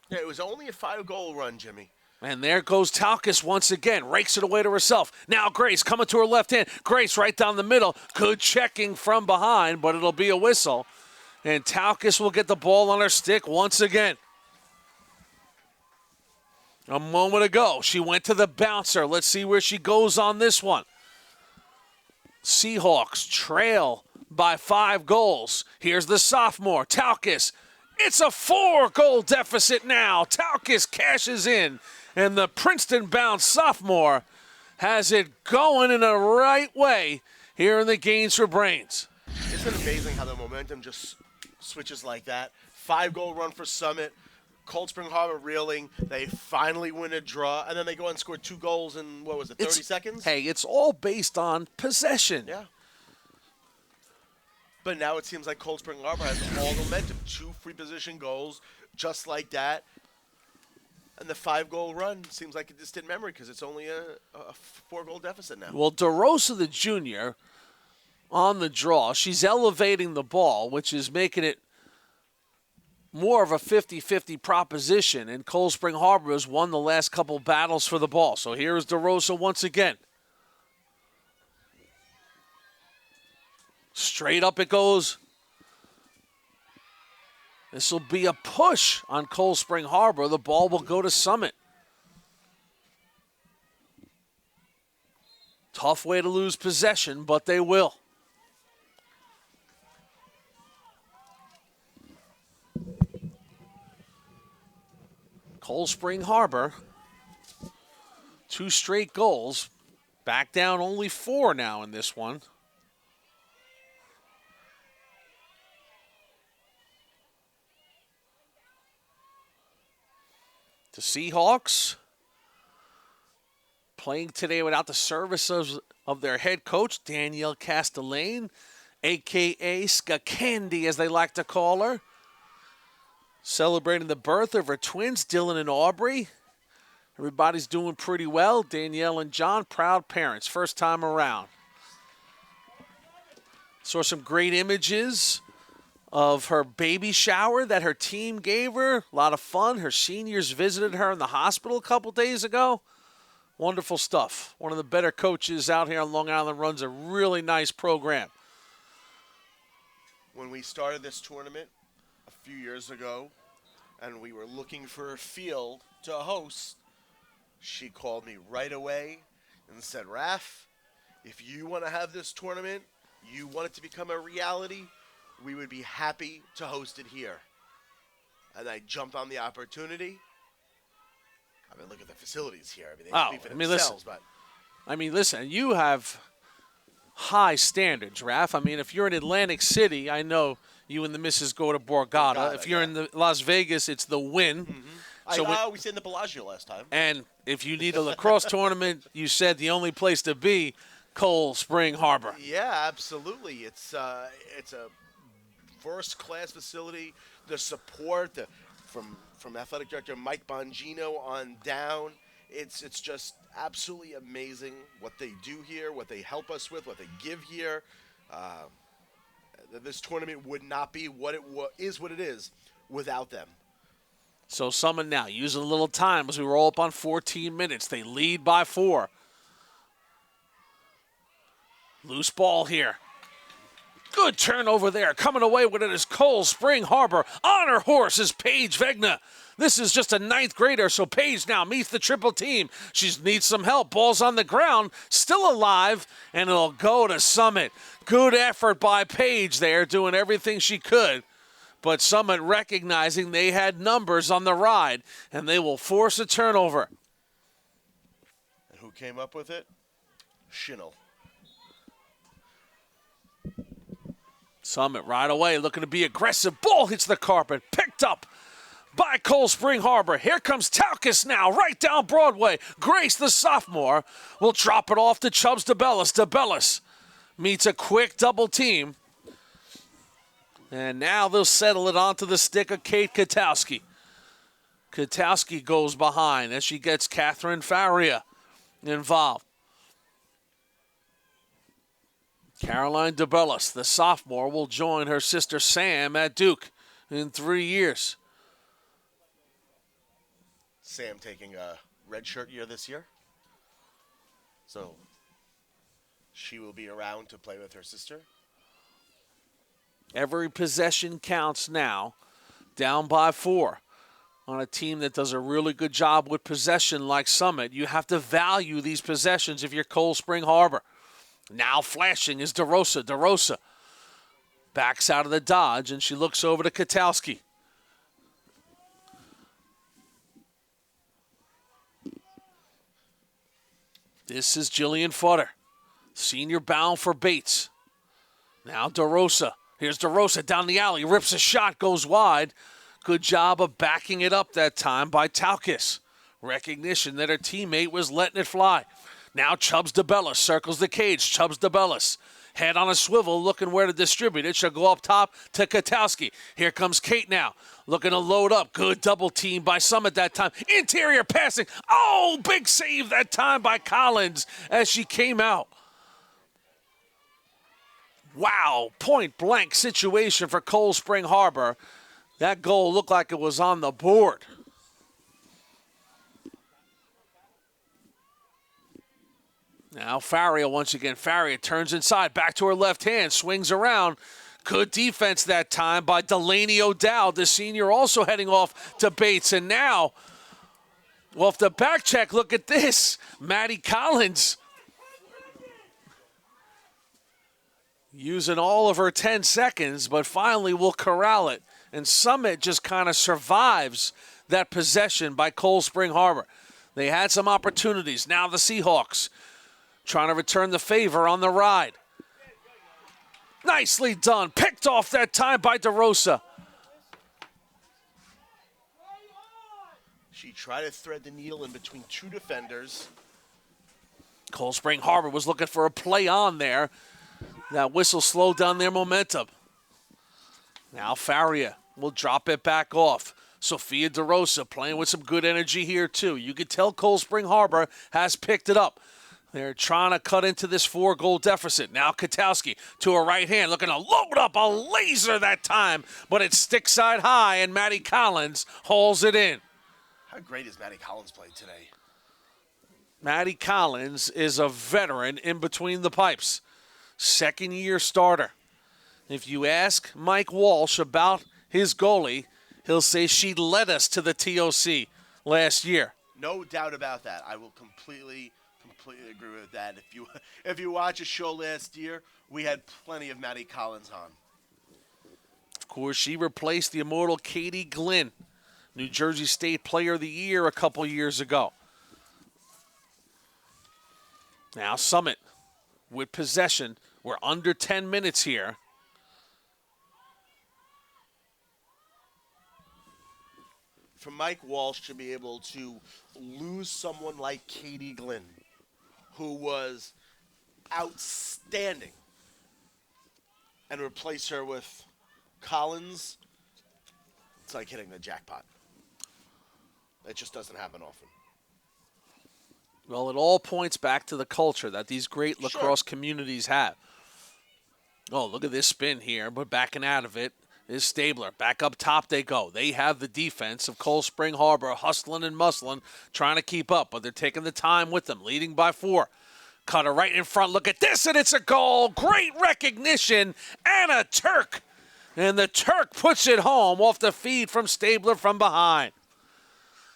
Yeah, it was only a 5-goal run, Jimmy. And there goes Talkis once again. Rakes it away to herself. Now Grace coming to her left hand. Grace right down the middle. Good checking from behind, but it'll be a whistle. And Talkis will get the ball on her stick once again. A moment ago, she went to the bouncer. Let's see where she goes on this one. Seahawks trail by 5 goals. Here's the sophomore, Talkis. It's a 4-goal deficit now. Talkis cashes in, and the Princeton-bound sophomore has it going in the right way here in the Gains for Brains. Isn't it amazing how the momentum just switches like that? 5-goal run for Summit. Cold Spring Harbor reeling. They finally win a draw, and then they go and score 2 goals in, 30 seconds? Hey, it's all based on possession. Yeah. But now it seems like Cold Spring Harbor has all the momentum. 2 free position goals, just like that. And the 5-goal run seems like a distant memory because it's only a 4-goal deficit now. Well, DeRosa, the junior, on the draw, she's elevating the ball, which is making it more of a 50-50 proposition, and Cold Spring Harbor has won the last couple battles for the ball. So here is DeRosa once again. Straight up it goes. This will be a push on Cold Spring Harbor. The ball will go to Summit. Tough way to lose possession, but they will. Cold Spring Harbor, 2 straight goals. Back down only 4 now in this one. The Seahawks playing today without the services of their head coach, Danielle Castellane, a.k.a. Ska-Candy, as they like to call her. Celebrating the birth of her twins, Dylan and Aubrey. Everybody's doing pretty well. Danielle and John, proud parents, first time around. Saw some great images of her baby shower that her team gave her. A lot of fun. Her seniors visited her in the hospital a couple days ago. Wonderful stuff. One of the better coaches out here on Long Island, runs a really nice program. When we started this tournament a few years ago, and we were looking for a field to host, she called me right away and said, Raph, if you want to have this tournament, you want it to become a reality, we would be happy to host it here. And I jumped on the opportunity. I mean, look at the facilities here. I mean, they speak for themselves, listen, you have high standards, Raph. I mean, if you're in Atlantic City, I know you and the missus go to Borgata. If you're in Las Vegas, it's the Wynn. Mm-hmm. So we stayed in the Bellagio last time. And if you need a lacrosse tournament, you said the only place to be, Cold Spring Harbor. Yeah, absolutely. It's a first-class facility. The support from athletic director Mike Bongino on down, it's just absolutely amazing what they do here, what they help us with, what they give here. This tournament would not be what it is without them. So Summit now using a little time as we roll up on 14 minutes. They lead by 4. Loose ball here. Good turnover there. Coming away with it is Cold Spring Harbor. On her horse is Paige Vegna. This is just a ninth grader, so Paige now meets the triple team. She needs some help. Ball's on the ground, still alive, and it'll go to Summit. Good effort by Paige there, doing everything she could. But Summit recognizing they had numbers on the ride, and they will force a turnover. And who came up with it? Schinel. Summit right away looking to be aggressive. Ball hits the carpet. Picked up by Cold Spring Harbor. Here comes Talcus now, right down Broadway. Grace, the sophomore, will drop it off to Chubbs DeBellis. DeBellis meets a quick double team. And now they'll settle it onto the stick of Kate Katowski. Katowski goes behind as she gets Catherine Faria involved. Caroline DeBellis, the sophomore, will join her sister Sam at Duke in 3 years. Sam taking a redshirt year this year. So she will be around to play with her sister. Every possession counts now, down by 4. On a team that does a really good job with possession like Summit, you have to value these possessions if you're Cold Spring Harbor. Now flashing is DeRosa. DeRosa backs out of the dodge, and she looks over to Katowski. This is Jillian Futter, senior bound for Bates. Now DeRosa. Here's DeRosa down the alley, rips a shot, goes wide. Good job of backing it up that time by Talcus. Recognition that her teammate was letting it fly. Now Chubbs DeBellis circles the cage. Chubbs DeBellis, head on a swivel, looking where to distribute it. She'll go up top to Katowski. Here comes Kate now, looking to load up. Good double team by Summit that time. Interior passing. Oh, big save that time by Collins as she came out. Wow, point-blank situation for Cold Spring Harbor. That goal looked like it was on the board. Now Faria once again. Faria turns inside, back to her left hand, swings around. Good defense that time by Delaney O'Dowd, the senior, also heading off to Bates. And now, off the back check, look at this. Maddie Collins using all of her 10 seconds, but finally will corral it. And Summit just kind of survives that possession by Cold Spring Harbor. They had some opportunities. Now the Seahawks trying to return the favor on the ride. Nicely done. Picked off that time by DeRosa. She tried to thread the needle in between two defenders. Cold Spring Harbor was looking for a play on there. That whistle slowed down their momentum. Now Faria will drop it back off. Sophia DeRosa playing with some good energy here too. You can tell Cold Spring Harbor has picked it up. They're trying to cut into this 4-goal deficit. Now Katowski to her right hand, looking to load up a laser that time, but it's stick side high, and Maddie Collins hauls it in. How great has Maddie Collins played today? Maddie Collins is a veteran in between the pipes. Second-year starter. If you ask Mike Walsh about his goalie, he'll say she led us to the TOC last year. No doubt about that. I will completely agree with that. If you watch a show last year, we had plenty of Maddie Collins on. Of course, she replaced the immortal Katie Glynn, New Jersey State Player of the Year a couple years ago. Now Summit with possession. We're under 10 minutes here. For Mike Walsh to be able to lose someone like Katie Glynn, who was outstanding, and replace her with Collins, it's like hitting the jackpot. It just doesn't happen often. Well, it all points back to the culture that these great lacrosse communities have. Oh, look at this spin here, but backing out of it is Stabler. Back up top they go. They have the defense of Cold Spring Harbor hustling and muscling, trying to keep up, but they're taking the time with them, leading by 4. Cutter right in front. Look at this, and it's a goal. Great recognition, and a Turk. And the Turk puts it home off the feed from Stabler from behind.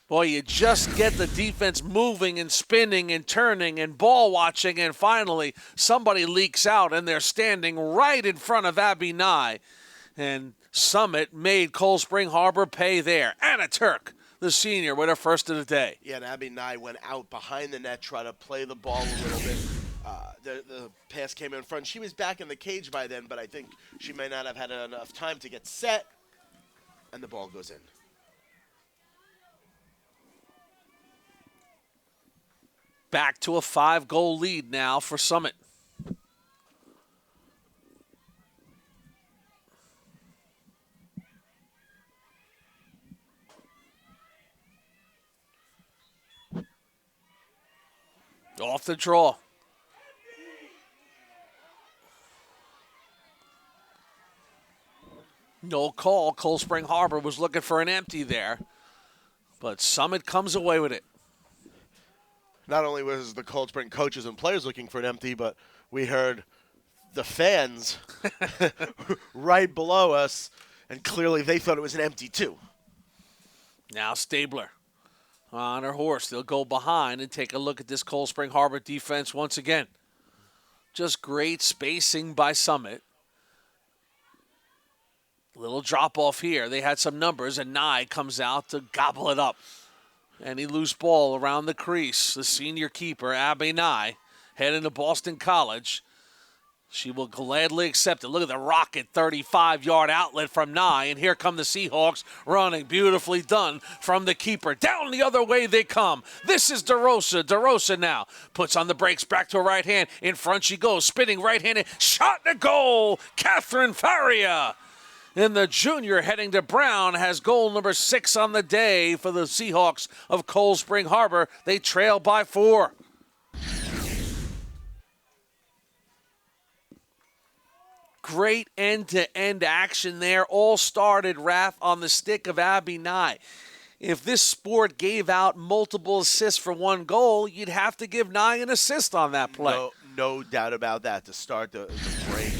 Boy, you just get the defense moving and spinning and turning and ball watching, and finally somebody leaks out, and they're standing right in front of Abby Nye. And Summit made Cold Spring Harbor pay there. Anna Turk, the senior, with her first of the day. Yeah, and Abby Nye went out behind the net, try to play the ball a little bit. The pass came in front. She was back in the cage by then, but I think she may not have had enough time to get set, and the ball goes in. Back to a 5-goal lead now for Summit. Off the draw. No call. Cold Spring Harbor was looking for an empty there, but Summit comes away with it. Not only was the Cold Spring coaches and players looking for an empty, but we heard the fans right below us, and clearly they thought it was an empty too. Now Stabler on her horse. They'll go behind and take a look at this Cold Spring Harbor defense once again. Just great spacing by Summit. Little drop off here. They had some numbers, and Nye comes out to gobble it up. Any loose ball around the crease. The senior keeper, Abby Nye, heading to Boston College. She will gladly accept it. Look at the rocket 35-yard outlet from Nye, and here come the Seahawks running. Beautifully done from the keeper. Down the other way they come. This is DeRosa. DeRosa now puts on the brakes, back to her right hand. In front she goes, spinning right-handed. Shot to goal. Catherine Faria. And the junior heading to Brown has goal number 6 on the day for the Seahawks of Cold Spring Harbor. They trail by 4. Great end-to-end action there. All started, Raph, on the stick of Abby Nye. If this sport gave out multiple assists for one goal, you'd have to give Nye an assist on that play. No doubt about that. To start the break,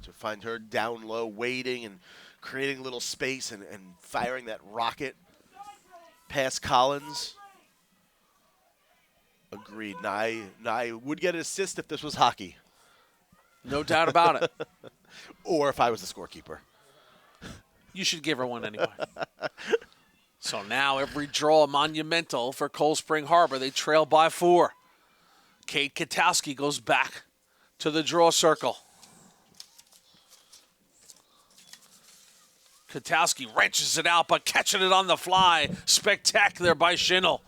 to find her down low, waiting and creating a little space and firing that rocket past Collins. Agreed. Nye would get an assist if this was hockey. No doubt about it. Or if I was the scorekeeper. You should give her one anyway. So now every draw monumental for Cold Spring Harbor. They trail by 4. Kate Katowski goes back to the draw circle. Katowski wrenches it out, but catching it on the fly. Spectacular by Schinnel.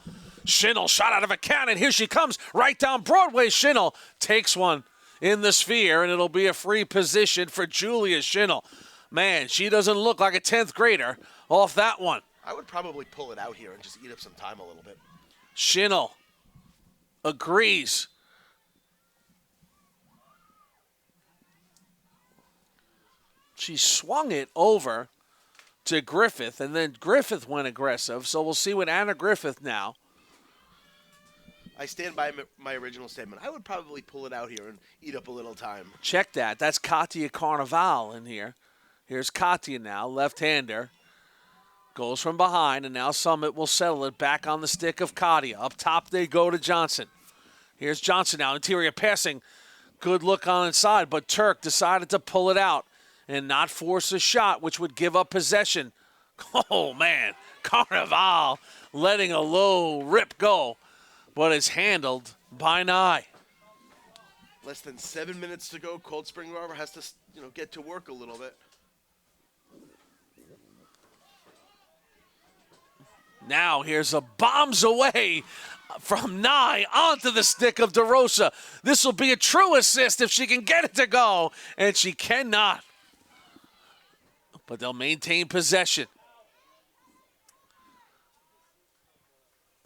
Schinnel shot out of a cannon. Here she comes right down Broadway. Schinnel takes one in the sphere, and it'll be a free position for Julia Schinnel. Man, she doesn't look like a 10th grader off that one. I would probably pull it out here and just eat up some time a little bit. Schinnel agrees. She swung it over to Griffith, and then Griffith went aggressive, so we'll see what Anna Griffith now. I stand by my original statement. I would probably pull it out here and eat up a little time. Check that. That's Katia Carnival in here. Here's Katia now, left-hander. Goes from behind, and now Summit will settle it back on the stick of Katia. Up top they go to Johnson. Here's Johnson now, interior passing. Good look on inside, but Turk decided to pull it out and not force a shot, which would give up possession. Oh, man. Carnival letting a low rip go, but it's handled by Nye. Less than 7 minutes to go. Cold Spring Harbor has to, get to work a little bit. Now here's a bombs away from Nye onto the stick of DeRosa. This will be a true assist if she can get it to go, and she cannot. But they'll maintain possession.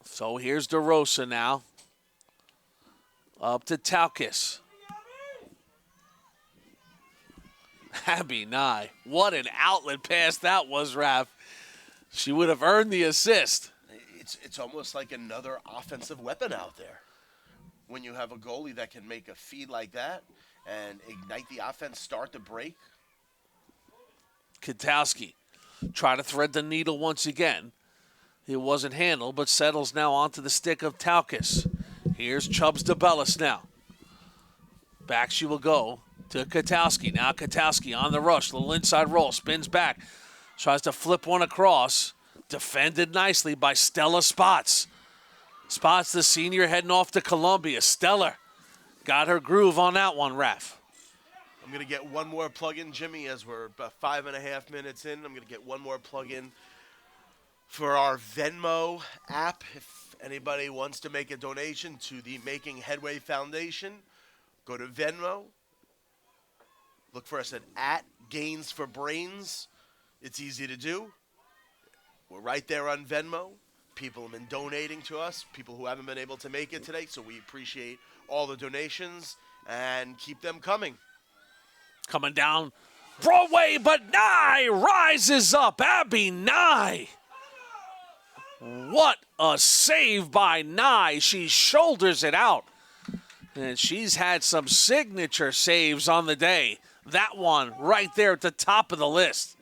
So here's DeRosa now. Up to Taukis. Abby Nye. What an outlet pass that was, Raph. She would have earned the assist. It's almost like another offensive weapon out there. When you have a goalie that can make a feed like that and ignite the offense, start the break. Katowski try to thread the needle once again. It wasn't handled, but settles now onto the stick of Taukas. Here's Chubbs DeBellis now. Back she will go to Katowski. Now Katowski on the rush. Little inside roll. Spins back. Tries to flip one across. Defended nicely by Stella Spots. Spots, the senior, heading off to Columbia. Stellar got her groove on that one, Raph. I'm going to get one more plug-in, Jimmy, as we're about 5.5 minutes in. I'm going to get one more plug-in for our Venmo app. If anybody wants to make a donation to the Making Headway Foundation, go to Venmo. Look for us at Gains for Brains. It's easy to do. We're right there on Venmo. People have been donating to us, people who haven't been able to make it today, so we appreciate all the donations and keep them coming. Coming down Broadway, but Nye rises up. Abby Nye. What a save by Nye. She shoulders it out. And she's had some signature saves on the day. That one right there at the top of the list.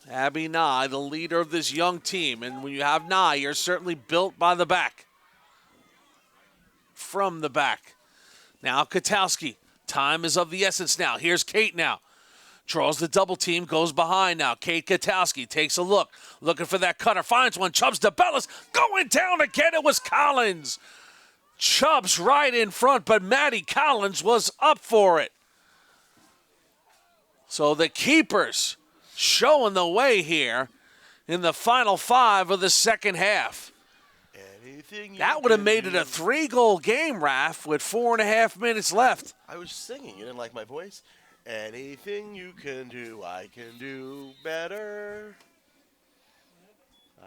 Abby Nye, the leader of this young team. And when you have Nye, you're certainly built by the back. From the back. Now Katowski. Time is of the essence now. Here's Kate now. Draws the double team, goes behind now. Kate Katowski takes a look. Looking for that cutter. Finds one. Chubbs DeBellis going down again. It was Collins. Chubbs right in front, but Maddie Collins was up for it. So the keepers showing the way here in the final 5 of the second half. That would have made it a 3-goal game, Raph, with 4.5 minutes left. I was singing. You didn't like my voice? Anything you can do, I can do better.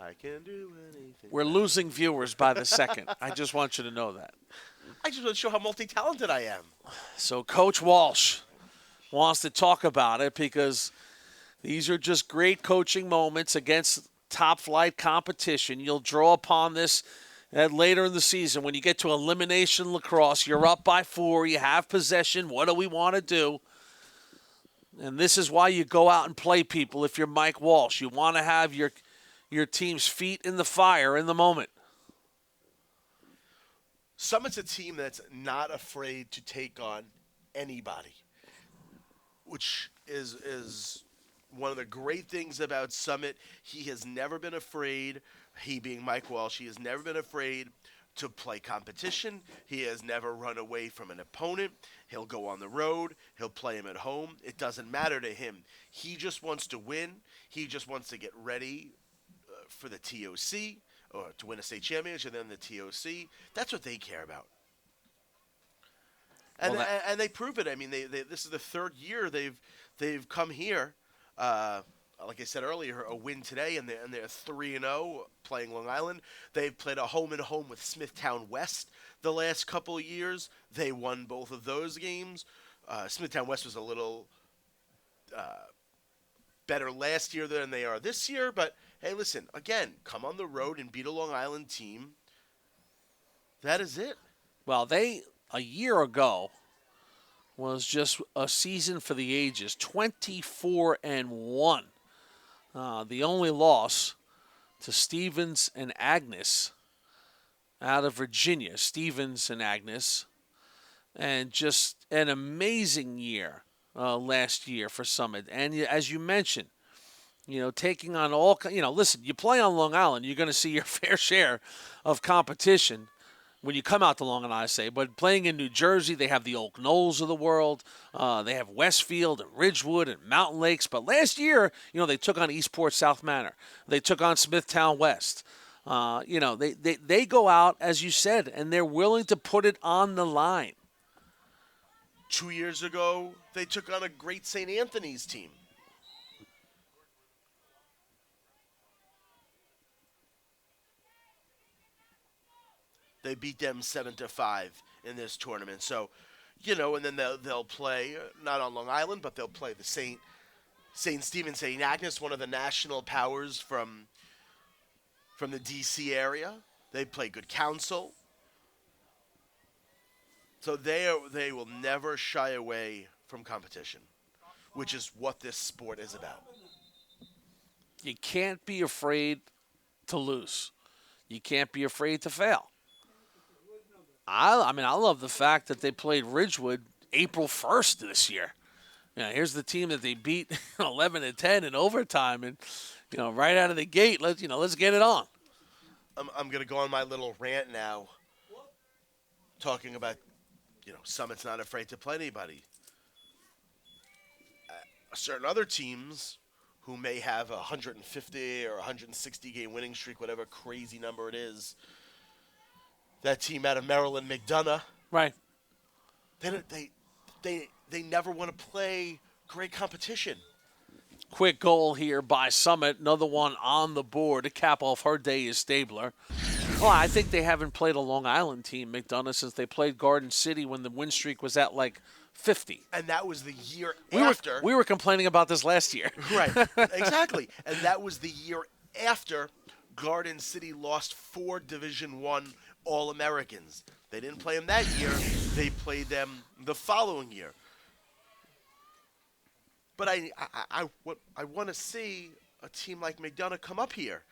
I can do anything. We're losing viewers by the second. I just want you to know that. I just want to show how multi-talented I am. So Coach Walsh wants to talk about it because these are just great coaching moments against top-flight competition. You'll draw upon this later in the season. When you get to elimination lacrosse, you're up by 4, you have possession. What do we want to do? And this is why you go out and play people if you're Mike Walsh. You want to have your team's feet in the fire in the moment. Summit's a team that's not afraid to take on anybody, which is one of the great things about Summit. He has never been afraid, he being Mike Walsh, he has never been afraid to play competition. He has never run away from an opponent. He'll go on the road. He'll play him at home. It doesn't matter to him. He just wants to win. He just wants to get ready for the TOC or to win a state championship and then the TOC. That's what they care about. And, and they prove it. I mean, this is the 3rd year they've come here. Like I said earlier, a win today, and they're 3-0 playing Long Island. They've played a home-and-home with Smithtown West the last couple of years. They won both of those games. Smithtown West was a little better last year than they are this year. But, hey, listen, again, come on the road and beat a Long Island team. That is it. Well, a year ago, was just a season for the ages, 24-1. The only loss to Stevens and Agnes out of Virginia. Stevens and Agnes. And just an amazing year last year for Summit. And as you mentioned, taking on listen, you play on Long Island, you're going to see your fair share of competition when you come out to Long Island, I say. But playing in New Jersey, they have the Oak Knolls of the world. They have Westfield and Ridgewood and Mountain Lakes. But last year, they took on Eastport South Manor. They took on Smithtown West. They go out, as you said, and they're willing to put it on the line. 2 years ago, they took on a great St. Anthony's team. They beat them 7-5 in this tournament. So, and then they'll play, not on Long Island, but they'll play the St. Stephen, St. Agnes, one of the national powers from the D.C. area. They play good counsel. So they will never shy away from competition, which is what this sport is about. You can't be afraid to lose. You can't be afraid to fail. I mean, I love the fact that they played Ridgewood April 1st this year. Here's the team that they beat 11-10 in overtime, and right out of the gate, let's get it on. I'm going to go on my little rant now, talking about Summit's not afraid to play anybody. Certain other teams who may have a 150 or 160 game winning streak, whatever crazy number it is. That team out of Maryland, McDonough. Right. They never want to play great competition. Quick goal here by Summit. Another one on the board to cap off her day is Stabler. Well, I think they haven't played a Long Island team, McDonough, since they played Garden City when the win streak was at like 50. And that was the year after. We were complaining about this last year. Right, exactly. And that was the year after Garden City lost 4 Division I All-Americans. They didn't play them that year. They played them the following year. But I want to see a team like McDonough come up here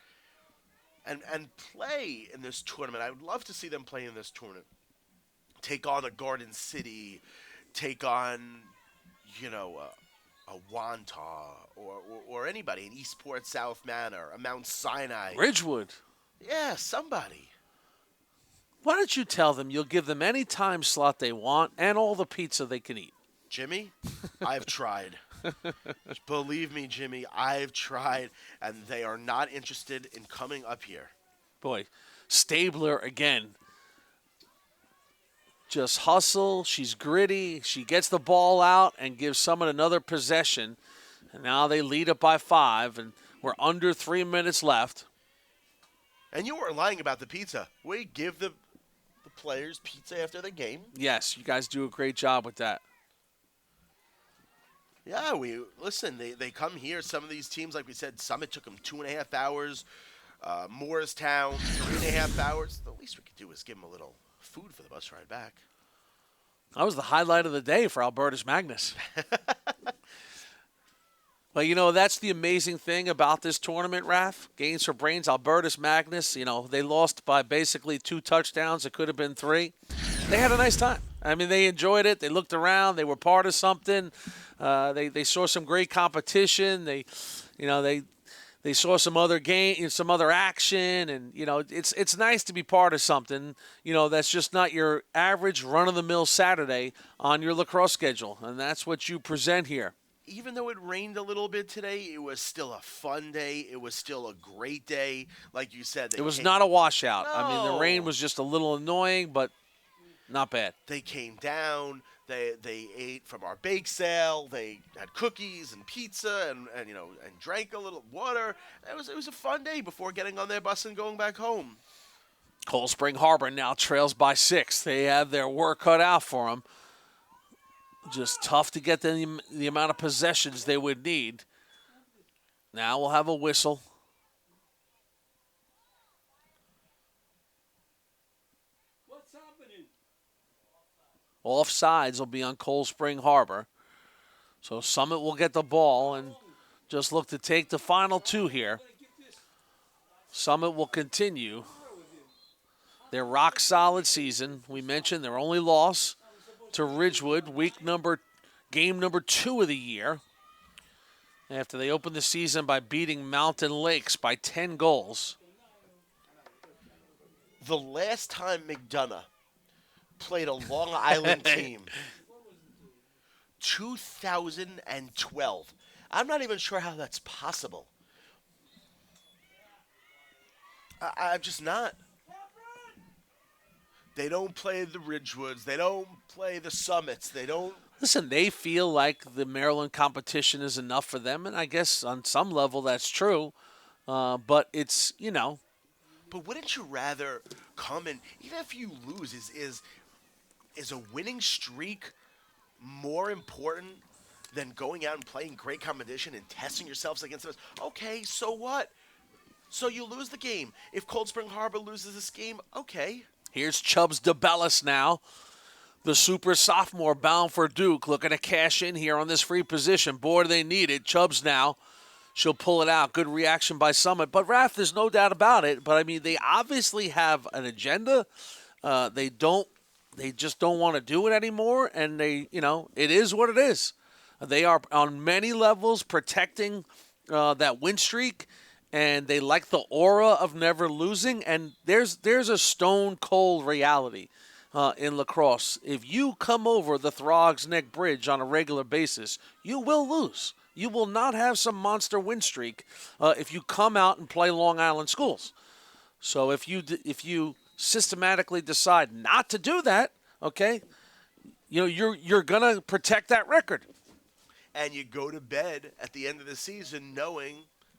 and play in this tournament. I would love to see them play in this tournament. Take on a Garden City, take on, a Wantagh or anybody, an Eastport South Manor, a Mount Sinai. Ridgewood. Yeah, somebody. Why don't you tell them you'll give them any time slot they want and all the pizza they can eat? Jimmy, I've tried. Believe me, Jimmy, I've tried, and they are not interested in coming up here. Boy, Stabler again. Just hustle. She's gritty. She gets the ball out and gives Summit another possession. And now they lead it by 5, and we're under 3 minutes left. And you weren't lying about the pizza. We give the players pizza after the game. Yes, you guys do a great job with that. Yeah, they come here. Some of these teams, like we said, Summit took them 2.5 hours. Morristown, 3.5 hours. The least we could do is give them a little food for the bus ride back. That was the highlight of the day for Albertus Magnus. Well, that's the amazing thing about this tournament, Raph. Gains for Brains, Albertus Magnus, they lost by basically 2 touchdowns. It could have been 3. They had a nice time. I mean, they enjoyed it. They looked around. They were part of something. They saw some great competition. They saw some other game, some other action, and it's nice to be part of something. That's just not your average run-of-the-mill Saturday on your lacrosse schedule, and that's what you present here. Even though it rained a little bit today, it was still a fun day. It was still a great day. Like you said, it was not a washout. No. I mean, the rain was just a little annoying, but not bad. They came down. They ate from our bake sale. They had cookies and pizza and drank a little water. It was a fun day before getting on their bus and going back home. Cold Spring Harbor now trails by 6. They have their work cut out for them. Just tough to get the amount of possessions they would need. Now we'll have a whistle. What's happening? Offsides will be on Cold Spring Harbor. So Summit will get the ball and just look to take the final 2 here. Summit will continue their rock-solid season. We mentioned their only loss to Ridgewood, game number 2 of the year, after they opened the season by beating Mountain Lakes by 10 goals. The last time McDonough played a Long Island team, 2012. I'm not even sure how that's possible. I'm just not. They don't play the Ridgewoods. They don't play the Summits. They don't. Listen, they feel like the Maryland competition is enough for them, and I guess on some level that's true. But it's, But wouldn't you rather come and, even if you lose, is a winning streak more important than going out and playing great competition and testing yourselves against us? Okay, so what? So you lose the game. If Cold Spring Harbor loses this game, okay. Here's Chubbs DeBellis now, the super sophomore bound for Duke, looking to cash in here on this free position. Boy, do they need it. Chubbs now she'll pull it out. Good reaction by Summit. But, Raph, there's no doubt about it. But, I mean, they obviously have an agenda. They just don't want to do it anymore. And it is what it is. They are on many levels protecting that win streak. And they like the aura of never losing. And there's a stone-cold reality in lacrosse. If you come over the Throgs Neck Bridge on a regular basis, you will lose. You will not have some monster win streak if you come out and play Long Island schools. So if you systematically decide not to do that, okay, you're going to protect that record. And you go to bed at the end of the season knowing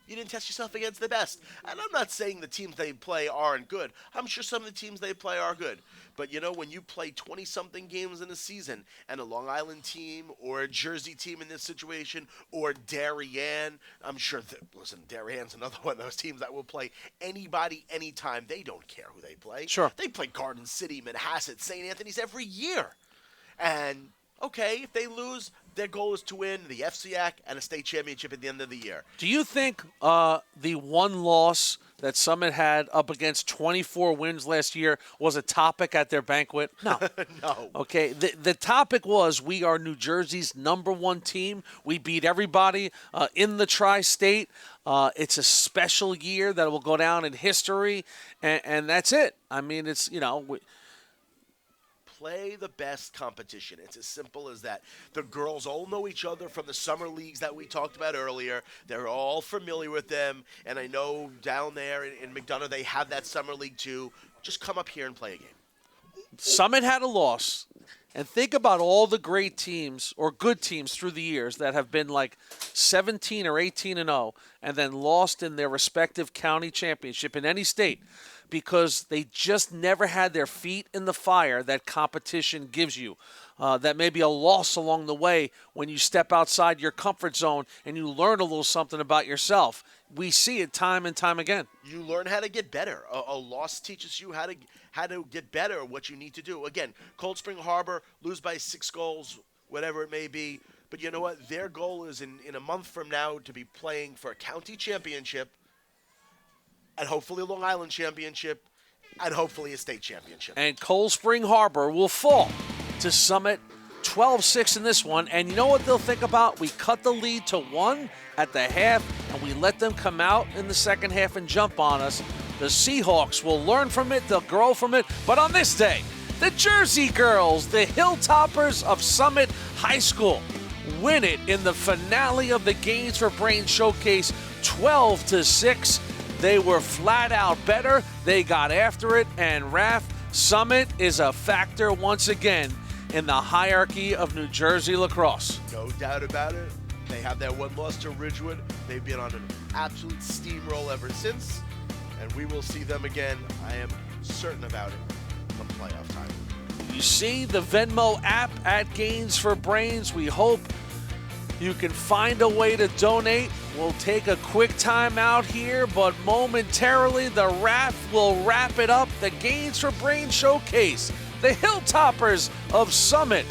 you didn't test yourself against the best. And I'm not saying the teams they play aren't good. I'm sure some of the teams they play are good. But, when you play 20-something games in a season and a Long Island team or a Jersey team in this situation or Darien, I'm sure Darien's another one of those teams that will play anybody, anytime. They don't care who they play. Sure. They play Garden City, Manhasset, St. Anthony's every year. And, okay, if they lose, their goal is to win the FCAC and a state championship at the end of the year. Do you think the one loss that Summit had up against 24 wins last year was a topic at their banquet? No. No. Okay, the topic was we are New Jersey's #1 team. We beat everybody in the tri-state. It's a special year that will go down in history, and that's it. I mean, it's, play the best competition. It's as simple as that. The girls all know each other from the summer leagues that we talked about earlier. They're all familiar with them. And I know down there in McDonough, they have that summer league too. Just come up here and play a game. Summit had a loss. And think about all the great teams or good teams through the years that have been like 17 or 18-0 and then lost in their respective county championship in any state, because they just never had their feet in the fire that competition gives you. That may be a loss along the way when you step outside your comfort zone and you learn a little something about yourself. We see it time and time again. You learn how to get better. A loss teaches you how to get better, what you need to do. Again, Cold Spring Harbor, lose by 6 goals, whatever it may be. But you know what? Their goal is in a month from now to be playing for a county championship, and hopefully a Long Island championship, and hopefully a state championship. And Cold Spring Harbor will fall to Summit 12-6 in this one. And you know what they'll think about? We cut the lead to 1 at the half, and we let them come out in the second half and jump on us. The Seahawks will learn from it. They'll grow from it. But on this day, the Jersey girls, the Hilltoppers of Summit High School, win it in the finale of the Games for Brain Showcase 12-6. They were flat out better. They got after it. And Raph, Summit is a factor once again in the hierarchy of New Jersey lacrosse. No doubt about it. They have that one loss to Ridgewood. They've been on an absolute steamroll ever since. And we will see them again. I am certain about it come playoff time. You see the Venmo app at Gains for Brains. We hope you can find a way to donate. We'll take a quick time out here, but momentarily the Raph will wrap it up. The Gains for Brains Showcase. The Hilltoppers of Summit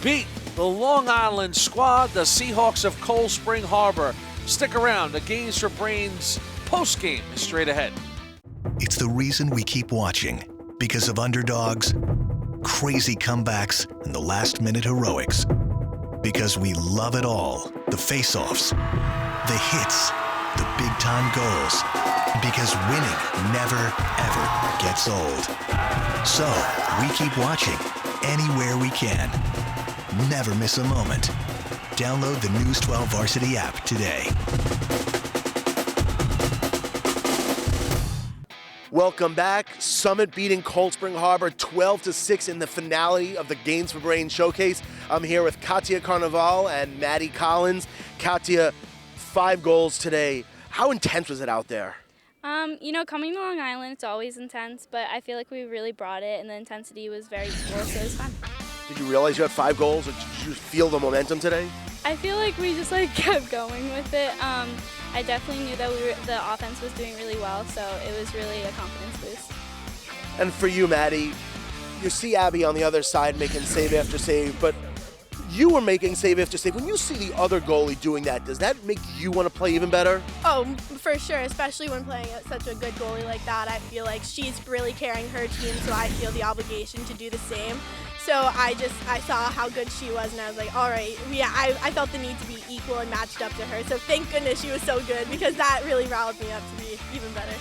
beat the Long Island squad, the Seahawks of Cold Spring Harbor. Stick around. The Gains for Brains postgame is straight ahead. It's the reason we keep watching, because of underdogs, crazy comebacks, and the last-minute heroics. Because we love it all. The face-offs, the hits, the big-time goals. Because winning never, ever gets old. So, we keep watching anywhere we can. Never miss a moment. Download the News 12 Varsity app today. Welcome back. Summit beating Cold Spring Harbor 12-6 in the finale of the Games for Brain Showcase. I'm here with Katia Carnival and Maddie Collins. Katia, 5 goals today. How intense was it out there? Coming to Long Island, it's always intense, but I feel like we really brought it, and the intensity was very cool, so it was fun. Did you realize you had 5 goals, or did you feel the momentum today? I feel like we just kept going with it. I definitely knew that the offense was doing really well, so it was really a confidence boost. And for you, Maddie, you see Abby on the other side making save after save, but you were making save after save. When you see the other goalie doing that, does that make you want to play even better? Oh, for sure, especially when playing at such a good goalie like that. I feel like she's really carrying her team, so I feel the obligation to do the same. So I saw how good she was, and I was like, all right, yeah, I felt the need to be equal and matched up to her. So thank goodness she was so good, because that really riled me up to be even better.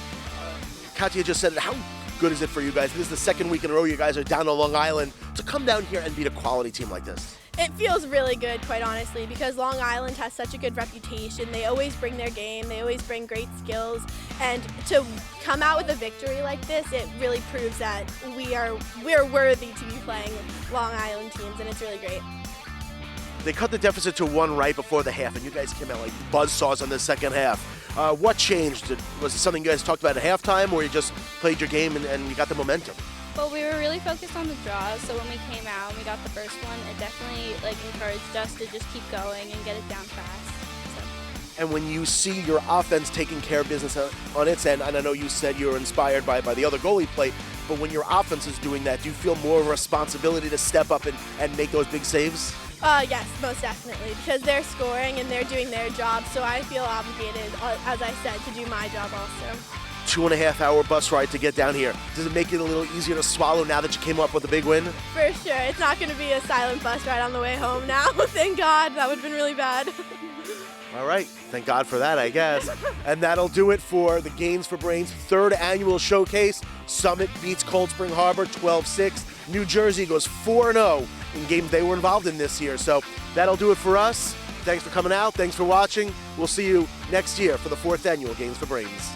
Katya just said it. How good is it for you guys? This is the second week in a row you guys are down on Long Island to come down here and beat a quality team like this. It feels really good, quite honestly, because Long Island has such a good reputation. They always bring their game, they always bring great skills, and to come out with a victory like this, it really proves that we're worthy to be playing Long Island teams, and it's really great. They cut the deficit to 1 right before the half, and you guys came out like buzzsaws in the second half. What changed? Was it something you guys talked about at halftime, or you just played your game and you got the momentum? Well, we were really focused on the draws, so when we came out and we got the first one, it definitely encouraged us to just keep going and get it down fast. So. And when you see your offense taking care of business on its end, and I know you said you were inspired by the other goalie play, but when your offense is doing that, do you feel more of a responsibility to step up and make those big saves? Yes, most definitely, because they're scoring and they're doing their job, so I feel obligated, as I said, to do my job also. 2.5 hour bus ride to get down here. Does it make it a little easier to swallow now that you came up with a big win? For sure. It's not going to be a silent bus ride on the way home now. Thank God. That would have been really bad. All right. Thank God for that, I guess. And that'll do it for the Games for Brains 3rd annual showcase. Summit beats Cold Spring Harbor 12-6. New Jersey goes 4-0 in games they were involved in this year. So that'll do it for us. Thanks for coming out. Thanks for watching. We'll see you next year for the 4th annual Games for Brains.